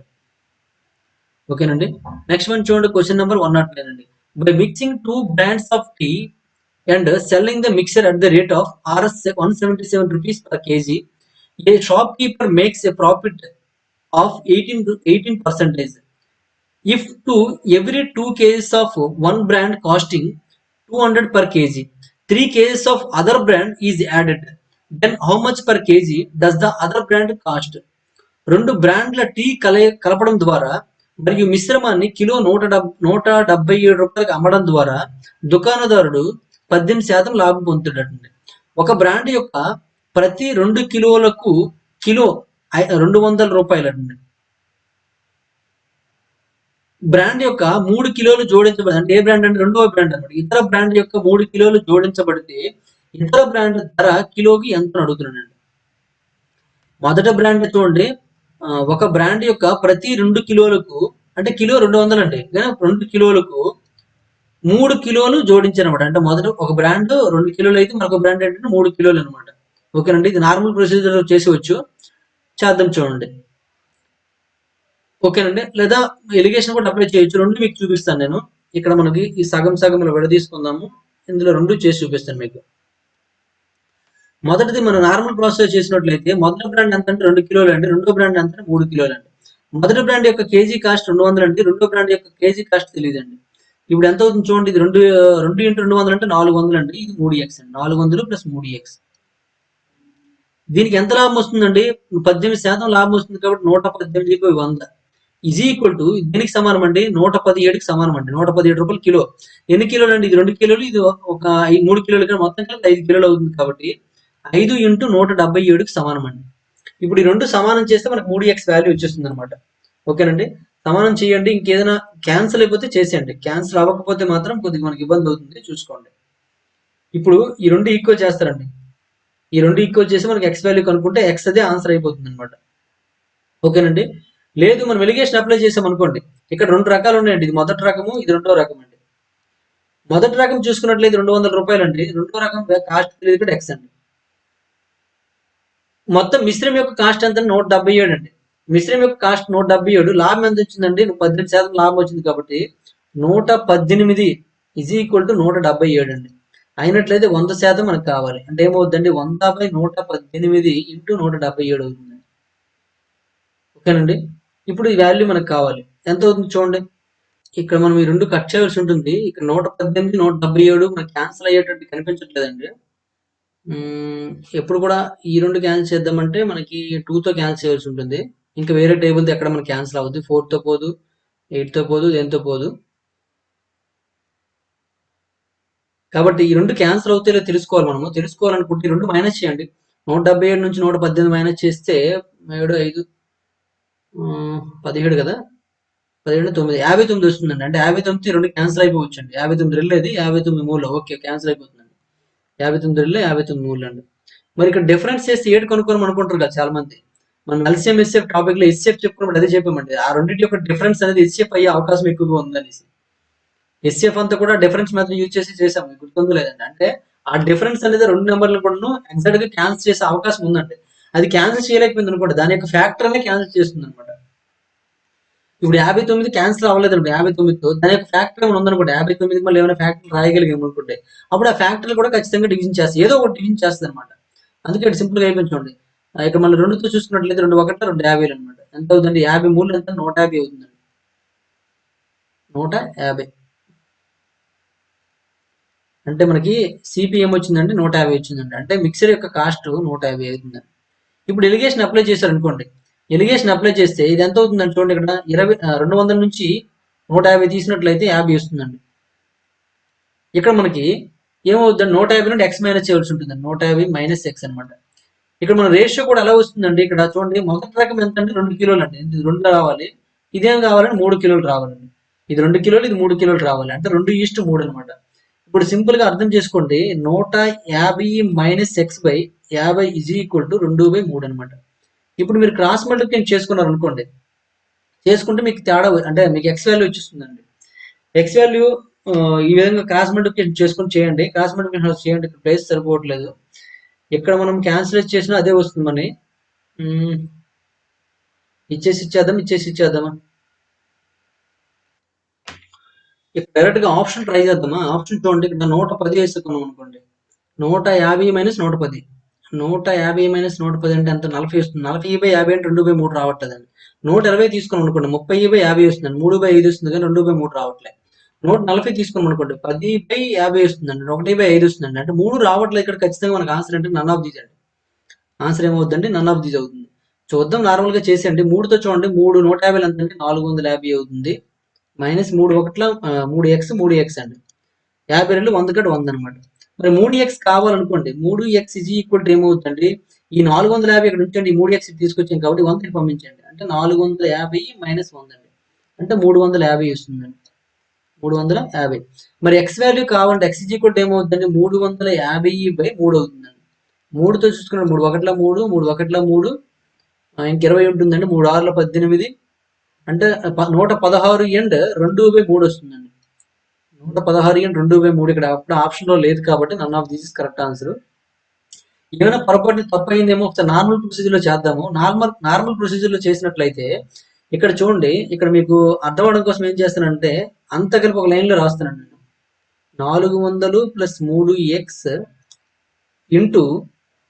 ఓకేనండి. నెక్స్ట్ వన్ చూడండి, క్వశ్చన్ నెంబర్ 109 అండి. By mixing 2 brands of tea and selling the mixture at the rate of Rs 177 rupees per kg, a shopkeeper makes a profit of 18 to 18%. If to every 2 kgs of one brand costing 200 per kg, 3 kgs of other brand is added, then how much per kg does the other brand cost? 2 బ్రాండ్ల tea కలపడం ద్వారా మరియు మిశ్రమాన్ని kilo ₹177 అమ్మడం ద్వారా దుకాణదారుడు 18% లాభం పొందుతాడండి. ఒక brand యొక్క ప్రతి 2 కిలోలకు కిలో ₹200 అండి. బ్రాండ్ యొక్క 3 కిలోలు జోడించబడి, అంటే ఏ బ్రాండ్ అంటే రెండవ బ్రాండ్ అనమాట. ఇతర బ్రాండ్ యొక్క 3 కిలోలు జోడించబడితే ఇతర బ్రాండ్ ధర కిలోకి ఎంత అడుగుతున్నానండి. మొదటి బ్రాండ్ చూడండి, ఒక బ్రాండ్ యొక్క ప్రతి 2 కిలోలకు, అంటే కిలో 200 అండి, 2 కిలోలకు 3 కిలోలు జోడించారనమాట. అంటే మొదట ఒక బ్రాండ్ 2 కిలోలు అయితే మరొక బ్రాండ్ ఏంటంటే 3 కిలోలు అనమాట. ఓకేనండి. ఇది నార్మల్ ప్రొసీజర్ చేసేవచ్చు. చేద్దాం చూడండి. ఓకేనండి. లేదా ఎలిగేషన్ కూడా అప్లై చేయొచ్చు. 2 మీకు చూపిస్తాను నేను. ఇక్కడ మనకి ఈ సగం సగంలో విడదీసుకుందాము. ఇందులో 2 చేసి చూపిస్తాను మీకు. మొదటిది మనం నార్మల్ ప్రాసెస్ చేసినట్లయితే మొదటి బ్రాండ్ ఎంత అంటే 2 కిలోలు అండి. రెండో బ్రాండ్ ఎంత అంటే 3 కిలోలు అండి. మొదటి బ్రాండ్ యొక్క కేజీ కాస్ట్ 200 అండి. రెండో బ్రాండ్ యొక్క కేజీ కాస్ట్ తెలియదండి. ఇప్పుడు ఎంత అవుతుంది చూడండి. ఇది 2 ఇంటూ 200 అంటే 400 అండి. ఇది 3x అండి. 400 ప్లస్ 3x. దీనికి ఎంత లాభం వస్తుందండి? 18% లాభం వస్తుంది కాబట్టి 118/100 ఈజ్ ఈక్వల్ టు దీనికి సమానం అండి 117కి సమానం అండి. ₹117 కిలో. ఎన్ని కిలోలు అండి? ఇది 2 కిలోలు, ఇది ఒక 3 కిలోలు, కానీ మొత్తం కలిపి 5 కిలోలు అవుతుంది కాబట్టి 5 ఇంటూ 177కి సమానం అండి. ఇప్పుడు ఈ 2 సమానం చేస్తే మనకు 3x వాల్యూ వచ్చేస్తుంది అనమాట. ఓకేనండి. సమానం చేయండి. ఇంకేదైనా క్యాన్సిల్ అయిపోతే చేసేయండి. క్యాన్సిల్ అవ్వకపోతే మాత్రం కొద్దిగా మనకి ఇబ్బంది అవుతుంది, చూసుకోండి. ఇప్పుడు ఈ 2 ఈక్వల్ చేస్తారండి. ఈ 2 ఈక్వల్ చేసి మనకి ఎక్స్ వాల్యూ కనుక్కుంటే ఎక్స్ అదే ఆన్సర్ అయిపోతుంది అనమాట. ఓకేనండి. లేదు మనం ఎలిగేషన్ అప్లై చేసాం అనుకోండి. ఇక్కడ 2 రకాలు ఉన్నాయండి. ఇది మొదటి రకము, ఇది రెండో రకం అండి. మొదటి రకం చూసుకున్నట్లయితే ₹200 అండి. రెండో రకం కాస్ట్ తెలియదు కూడా ఎక్స్ అండి. మొత్తం మిశ్రమం యొక్క కాస్ట్ ఎంత? 177 అండి. మిశ్రమం యొక్క కాస్ట్ 177. లాభం ఎంత వచ్చిందండి? 18% లాభం వచ్చింది కాబట్టి 118 ఈజ్ ఈక్వల్ టు 177 అండి. అయినట్లయితే 100% మనకు కావాలి. అంటే ఏమవుతుందండి? 100/118 ఇంటూ 177 అవుతుంది. ఓకేనండి. ఇప్పుడు ఈ వాల్యూ మనకు కావాలి. ఎంత అవుతుంది చూడండి. ఇక్కడ మనం ఈ 2 కట్ చేయవలసి ఉంటుంది. ఇక్కడ 118, 177 మనకు క్యాన్సిల్ అయ్యేటట్టు కనిపించట్లేదండి. ఎప్పుడు కూడా ఈ 2 క్యాన్సిల్ చేద్దామంటే మనకి 2తో క్యాన్సిల్ చేయాల్సి ఉంటుంది. ఇంకా వేరే టేబుల్తో ఎక్కడ మనకి క్యాన్సిల్ అవ్వదు. 4తో పోదు, 8తో పోదు, దేంతో పోదు. కాబట్టి ఈ 2 క్యాన్సిల్ అవుతాయో తెలుసుకోవాలి మనము. తెలుసుకోవాలనుకుంటే ఈ 2 మైనస్ చేయండి. 177 నుంచి 118 మైనస్ చేస్తే 7, 5, 17 కదా. 17, 9, 59 వస్తుందండి. అంటే 59 2 క్యాన్సిల్ అయిపోవచ్చండి. 59 వెళ్ళేది, 59 మూల. ఓకే, క్యాన్సిల్ అయిపోతుందండి. 59 వెళ్ళి 59 మూల అండి. మరి ఇక్కడ డిఫరెన్స్ చేస్తే ఏడు కనుక్కోని అనుకుంటారు కదా చాలా మంది. మనం ఎల్సిఎం ఎస్ఎఫ్ టాపిక్ లో ఎస్ఎఫ్ చెప్పుకున్నప్పుడు అదే చెప్పామండి. ఆ రెండింటి యొక్క డిఫరెన్స్ అనేది ఎస్ఎఫ్ అయ్యే అవకాశం ఎక్కువగా ఉందనేసి. ఎస్ఎఫ్ అంతా కూడా డిఫరెన్స్ మెథడ్ యూజ్ చేసి చేసాం. గుర్తుందో లేదండి. అంటే ఆ డిఫరెన్స్ అనేది 2 నెంబర్లు కూడా ఎగ్జాక్ట్ గా క్యాన్సిల్ చేసే అవకాశం ఉందండి. అది క్యాన్సిల్ చేయలేకపోయింది అనుకోండి, దాని యొక్క ఫ్యాక్టర్ అనే క్యాన్సిల్ చేస్తుంది అనమాట. ఇప్పుడు 59 క్యాన్సిల్ అవ్వలేదు అనుకోండి. 59తో దాని యొక్క ఫ్యాక్టర్ ఏమైనా ఉందనుకోండి. 59కి మళ్ళీ ఏమైనా ఫ్యాక్టర్ రాయగలిగాం అనుకుంటే అప్పుడు ఆ ఫ్యాక్టర్లు కూడా ఖచ్చితంగా డివిజన్ చేస్తాయి. ఏదో ఒకటి డివిజన్ చేస్తుంది అనమాట. అందుకే సింపుల్ గా అయిపోయింది చూడండి. ఇక్కడ మళ్ళీ 2తో చూసుకున్నట్లయితే 2 1 2 50 అనమాట. ఎంత అవుతుంది? 53 ఎంత? 150 అవుతుందండి. 150 అంటే మనకి సిపిఎం వచ్చిందండి 150 వచ్చిందండి. అంటే మిక్సర్ యొక్క కాస్ట్ 150 అవుతుందండి. ఇప్పుడు ఎలిగేషన్ అప్లై చేశారు అనుకోండి. ఎలిగేషన్ అప్లై చేస్తే ఇది ఎంత అవుతుందండి చూడండి. ఇక్కడ 200 నుంచి 150 తీసినట్లయితే 50 వస్తుందండి. ఇక్కడ మనకి ఏమవుతుందండి? 150 నుండి ఎక్స్ మైనస్ చేయవలసి ఉంటుందండి. 150 మైనస్ ఎక్స్ అనమాట. ఇక్కడ మన రేషియో కూడా ఎలా వస్తుందండి, ఇక్కడ చూడండి మొదటి రకం ఎంత అంటే 2 కిలోలు అండి, ఇది 2 రావాలి, ఇదేం కావాలంటే 3 కిలోలు రావాలండి, ఇది 2 కిలోలు ఇది 3 కిలోలు రావాలి, అంటే 2:3 అనమాట. ఇప్పుడు సింపుల్ గా అర్థం చేసుకోండి, 150 minus X by 50 is equal to 2/3 అనమాట. ఇప్పుడు మీరు క్రాస్ మల్టిప్లికేషన్ చేసుకున్నారు అనుకోండి, చేసుకుంటే మీకు తేడా అంటే మీకు ఎక్స్ వాల్యూ వచ్చేస్తుందండి. ఎక్స్ వాల్యూ ఈ విధంగా క్రాస్ మల్టిప్లికేషన్ చేసుకుని చేయండి, క్రాస్ మల్టిప్లికేషన్ చేయండి, ఇక్కడ ప్లేస్ సరిపోవట్లేదు, ఇక్కడ మనం క్యాన్సిల్ చేసినా అదే వస్తుంది మని. ఇచ్చేద్దామా, ఇక్కడ డైరెక్ట్ గా ఆప్షన్ ట్రై చేద్దామా. ఆప్షన్ చూడండి, ఇక్కడ 110 వేసుకున్నాం అనుకోండి, 150 మైనస్ 110, 150 మైనస్ 110 అంటే ఎంత, 40 వస్తుంది. 40/50 అంటే 2/3 రావట్లేదండి. 120 తీసుకున్నాం అనుకోండి, 30/50 వస్తుందండి, 3/5 వస్తుంది కానీ 2/3 రావట్లేదు. 140 తీసుకున్నాం అనుకోండి, 10/50 వస్తుందండి, 1/5 వస్తుందండి, అంటే 3 రావట్లేదు. ఇక్కడ ఖచ్చితంగా మనకు ఆన్సర్ అంటే నన్ ఆఫ్ దీస్ అండి. ఆన్సర్ ఏమవుతుందండి, నన్ ఆఫ్ దీస్ అవుతుంది. చూద్దాం నార్మల్ గా చేసేయండి. 3తో చూడండి, 3 150 ఎంత అంటే 450 అవుతుంది, మైనస్ 3 1 3x 3x అండి, 52 100 కట్ 100 అనమాట. మరి 3x కావాలనుకోండి, 3x is equal to ఏమవుతుందండి, ఈ 450 ఇక్కడ ఉంచండి, ఈ 3x తీసుకొచ్చాం కాబట్టి 100 పంపించండి, అంటే 450 మైనస్ 100 అండి, అంటే 350 వస్తుందండి, 350. మరి x వాల్యూ కావాలంటే x ఈజ్ ఈక్వల్ టు ఏమవుతుందండి, 350/3 అవుతుందండి. 3తో చూసుకున్నాడు, 3 1 3, 3 1 3, ఇంక 20 ఉంటుందండి, 3 6 18, అంటే 116 అండ్ 2/3 వస్తుందండి. 116 అండ్ 2/3 ఇక్కడ అప్పుడు ఆప్షన్ లో లేదు కాబట్టి none of this is correct answer. ఏమైనా పొరపాటు తప్పు అయిందేమో ఒకసారి నార్మల్ ప్రొసీజర్ లో చేద్దాము. నార్మల్ ప్రొసీజర్ లో చేసినట్లయితే ఇక్కడ చూడండి, ఇక్కడ మీకు అర్థం అవడం కోసం ఏం చేస్తానంటే అంత కలిపి ఒక లైన్ లో రాస్తున్నాను నేను, 400 ప్లస్ 3x ఇంటూ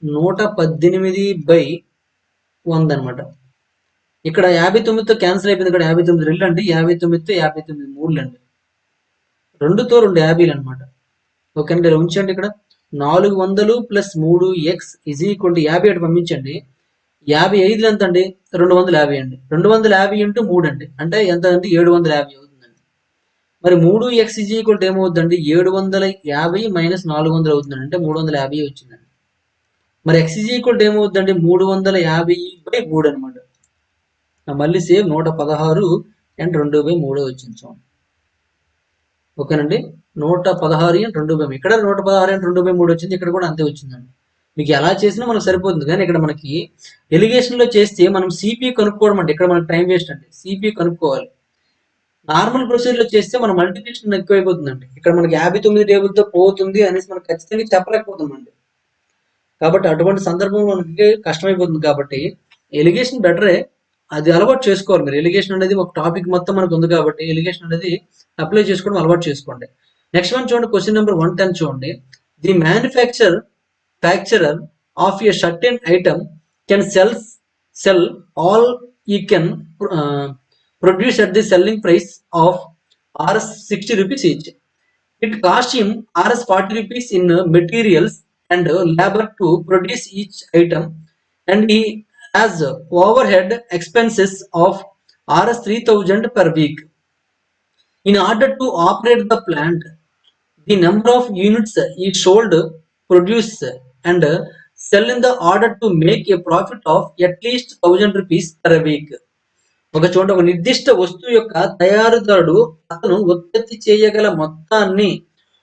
118/100 అనమాట. ఇక్కడ 59తో క్యాన్సిల్ అయిపోయింది, ఇక్కడ 59 2 అండి, 59తో 59 3 అండి, 2తో 2 50 అనమాట. ఓకే అండి, ఇలా ఉంచండి. ఇక్కడ 400 plus 3x is equal to 50 అటు పంపించండి, 55 ఎంత అండి, 250 అండి, 250 ఇంటూ 3 అండి, అంటే ఎంత అంటే 750 అవుతుందండి. మరి 3x ఈజ్ ఈక్వల్ టు ఏమవుతుందండి, 750 మైనస్ 400 అవుతుందండి, అంటే 350 వచ్చిందండి. మరి x ఈజ్ ఈక్వల్ టు ఏమవుతుందండి, 350/3 అనమాట. మళ్ళీ సేమ్ 116 అండ్ 2/3 వచ్చింది చూడండి. ఓకేనండి, 116 అండ్ 2/3, ఇక్కడ 116 అండ్ 2/3 వచ్చింది, ఇక్కడ కూడా అంతే వచ్చిందండి. మీకు ఎలా చేసినా మనకు సరిపోతుంది, కానీ ఇక్కడ మనకి ఎలిగేషన్ లో చేస్తే మనం సిపి కనుక్కోవడం అంటే ఇక్కడ మనకి టైం వేస్ట్ అండి, సిపి కనుక్కోవాలి. నార్మల్ ప్రొసీజర్ లో చేస్తే మన మల్టిప్లికేషన్ ఎక్కువైపోతుందండి, ఇక్కడ మనకి 59 టేబుల్ తో పోతుంది అనేసి మనకు ఖచ్చితంగా చెప్పలేకపోతుందండి. కాబట్టి అటువంటి సందర్భంలో మనకి కష్టమైపోతుంది. కాబట్టి ఎలిగేషన్ బెటరే, అది అలవాటు చేసుకోవాలి మీరు. ఎలిగేషన్ అనేది ఒక టాపిక్ మొత్తం మనకు ఉంది కాబట్టి ఎలిగేషన్ అనేది అప్లై చేసుకోవడం అలవాటు చేసుకోండి. నెక్స్ట్ వన్ చూడండి, క్వశ్చన్ నెంబర్ 110 చూడండి. The manufacturer of a certain item can sell all he can produce at the selling price of Rs 60 rupees each. It cost him Rs 40 rupees in materials and labor to produce each item, and he has overhead expenses of Rs 3000 per week. In order to operate the plant, the number of units he sold, produce and sell in the order to make a profit of at least 1000 rupees per week. ఒక చూడండి, ఒక నిర్దిష్ట వస్తువు యొక్క తయారీదారుడు అతను ఉత్పత్తి చేయగల మొత్తాన్ని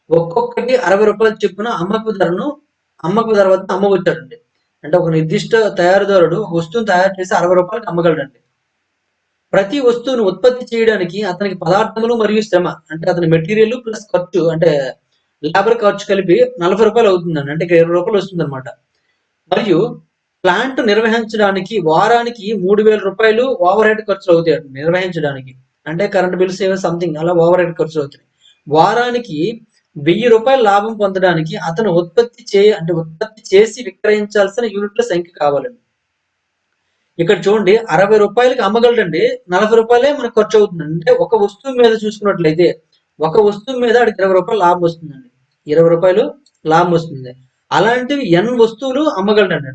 ఒక్కొక్కటి 60 రూపాయల చొప్పున అమ్మకపు ధర వద్ద అమ్మవచ్చాడండి. అంటే ఒక నిర్దిష్ట తయారీదారుడు ఒక వస్తువును తయారు చేసి 60 రూపాయలకు అమ్మగలడండి. ప్రతి వస్తువును ఉత్పత్తి చేయడానికి అతనికి పదార్థములు మరియు శ్రమ, అంటే అతని మెటీరియల్ ప్లస్ ఖర్చు, అంటే లేబర్ ఖర్చు కలిపి 40 రూపాయలు అవుతుందండి, అంటే 20 రూపాయలు వస్తుంది అనమాట. మరియు ప్లాంట్ నిర్వహించడానికి వారానికి 3000 రూపాయలు ఓవర్ హెడ్ ఖర్చులు అవుతాయి నిర్వహించడానికి, అంటే కరెంట్ బిల్స్ ఏవో సంథింగ్ అలా ఓవర్ హెడ్ ఖర్చులు అవుతాయి. వారానికి 1000 రూపాయలు లాభం పొందడానికి అతను ఉత్పత్తి చేసి విక్రయించాల్సిన యూనిట్ల సంఖ్య కావాలండి. ఇక్కడ చూడండి, 60 రూపాయలకి అమ్మగలడండి, 40 రూపాయలే మనకు ఖర్చు అవుతుంది. అంటే ఒక వస్తువు మీద చూసుకున్నట్లయితే ఒక వస్తువు మీద అడికి 20 రూపాయలు లాభం వస్తుందండి, 20 రూపాయలు లాభం వస్తుంది. అలాంటివి ఎన్ వస్తువులు అమ్మగలడండి,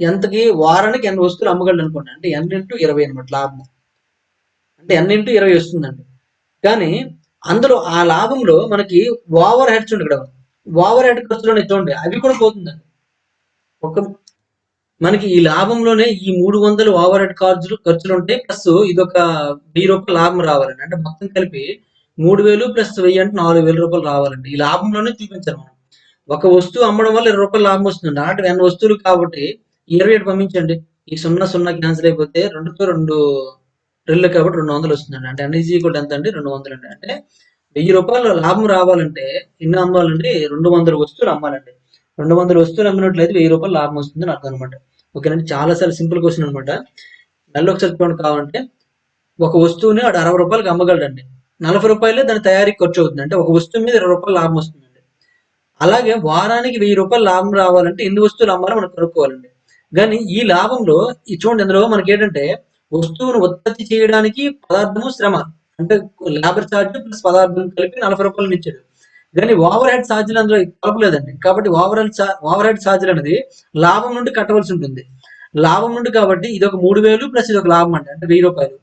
ఎంతకి వారానికి ఎన్ వస్తువులు అమ్మగలడు అనుకోండి, అంటే ఎన్ ఇంటూ 20 అనమాట లాభం, అంటే ఎన్ ఇంటూ 20 వస్తుందండి. కానీ అందులో ఆ లాభంలో మనకి ఓవర్ హెడ్స్ ఉండే, ఇక్కడ ఓవర్ హెడ్ ఖర్చులు చూడండి, అవి కూడా పోతుందండి. ఒక మనకి ఈ లాభంలోనే ఈ 300 ఓవర్ హెడ్ ఖర్చులు ఉంటాయి. ప్లస్ ఇదొక రూ. 1000 లాభం రావాలండి. అంటే మొత్తం కలిపి 3000 ప్లస్ 1000 అంటే రూ. 4000 రావాలండి. ఈ లాభంలోనే చూపించాలి మనం. ఒక వస్తువు అమ్మడం వల్ల రూ. 20 లాభం వస్తుందండి. అలాంటివి N వస్తువులు కాబట్టి 27 పంపించండి. ఈ 0, 0 క్యాన్సిల్ అయిపోతే 2తో 2 2 కాబట్టి 200 వస్తుందండి. అంటే N ఈజ్ ఈక్వల్ టు ఎంత అండి? 200 అండి. అంటే రూ. 1000 లాభం రావాలంటే ఎన్ని అమ్మాలండి? 200 వస్తువులు అమ్మాలండి. 200 వస్తువులు అమ్మినట్లయితే రూ. 1000 లాభం వస్తుందని అర్థం అనమాట. ఓకేనండి. చాలా చాలా సింపుల్ క్వశ్చన్ అనమాట. మళ్ళీ ఒకసారి చూడండి కావాలంటే, ఒక వస్తువుని వాడు రూ. 60కి అమ్మగలడండి. రూ. 40 దాని తయారీకి ఖర్చు అవుతుంది. అంటే ఒక వస్తువు మీద రూ. 20 లాభం వస్తుందండి. అలాగే వారానికి రూ. 1000 లాభం రావాలంటే ఎన్ని వస్తువులు అమ్మాలో మనం కనుక్కోవాలండి. కానీ ఈ లాభంలో ఈ చూడండి ఇందులో మనకేంటంటే వస్తువును ఉత్పత్తి చేయడానికి పదార్థము, శ్రమ. అంటే లేబర్ చార్జ్ ప్లస్ పదార్థం కలిపి రూ. 40 ఇచ్చాడు. కానీ ఓవర్ హెడ్ ఛార్జీలు అందులో కలపలేదండి. కాబట్టి ఓవర్ హెడ్ ఛార్జీలు అనేది లాభం నుండి కట్టవలసి ఉంటుంది. లాభం నుండి కాబట్టి ఇది ఒక 3000 ప్లస్ ఇది ఒక లాభం అండి. అంటే రూ. 1000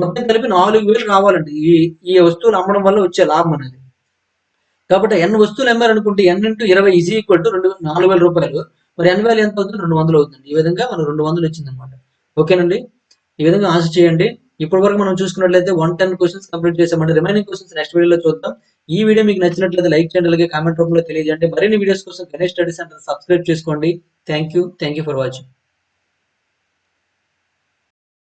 మొత్తం కలిపి 4000 రావాలండి. ఈ ఈ వస్తువులు అమ్మడం వల్ల వచ్చే లాభం అనేది. కాబట్టి ఎన్ వస్తువులు అమ్మారనుకుంటే ఎన్ ఇంటూ 20 ఈజ్ ఈక్వల్ టు 4000 రూపాయలు. మరి ఎన్ వాల్యూ ఎంత అవుతుంది? 200 అవుతుంది. ఈ విధంగా మనం 200 వచ్చిందనమాట. ఓకేనండి. ఈ విధంగా ఆన్సర్ చేయండి. ఇప్పటి వరకు మనం చూసుకున్నట్లయితే 110 క్వశ్చన్స్ కంప్లీట్ చేసామండి. రిమైనింగ్ క్వశ్చన్స్ నెక్స్ట్ వీడియోలో చూద్దాం. ఈ వీడియో మీకు నచ్చినట్లయితే లైక్ చేయండి, అలాగే కామెంట్ రూపంలో తెలియజేయండి. మరిన్ని వీడియోస్ కోసం గణేష్ స్టడీ సెంటర్ సబ్స్క్రైబ్ చేసుకోండి. Thank you for watching.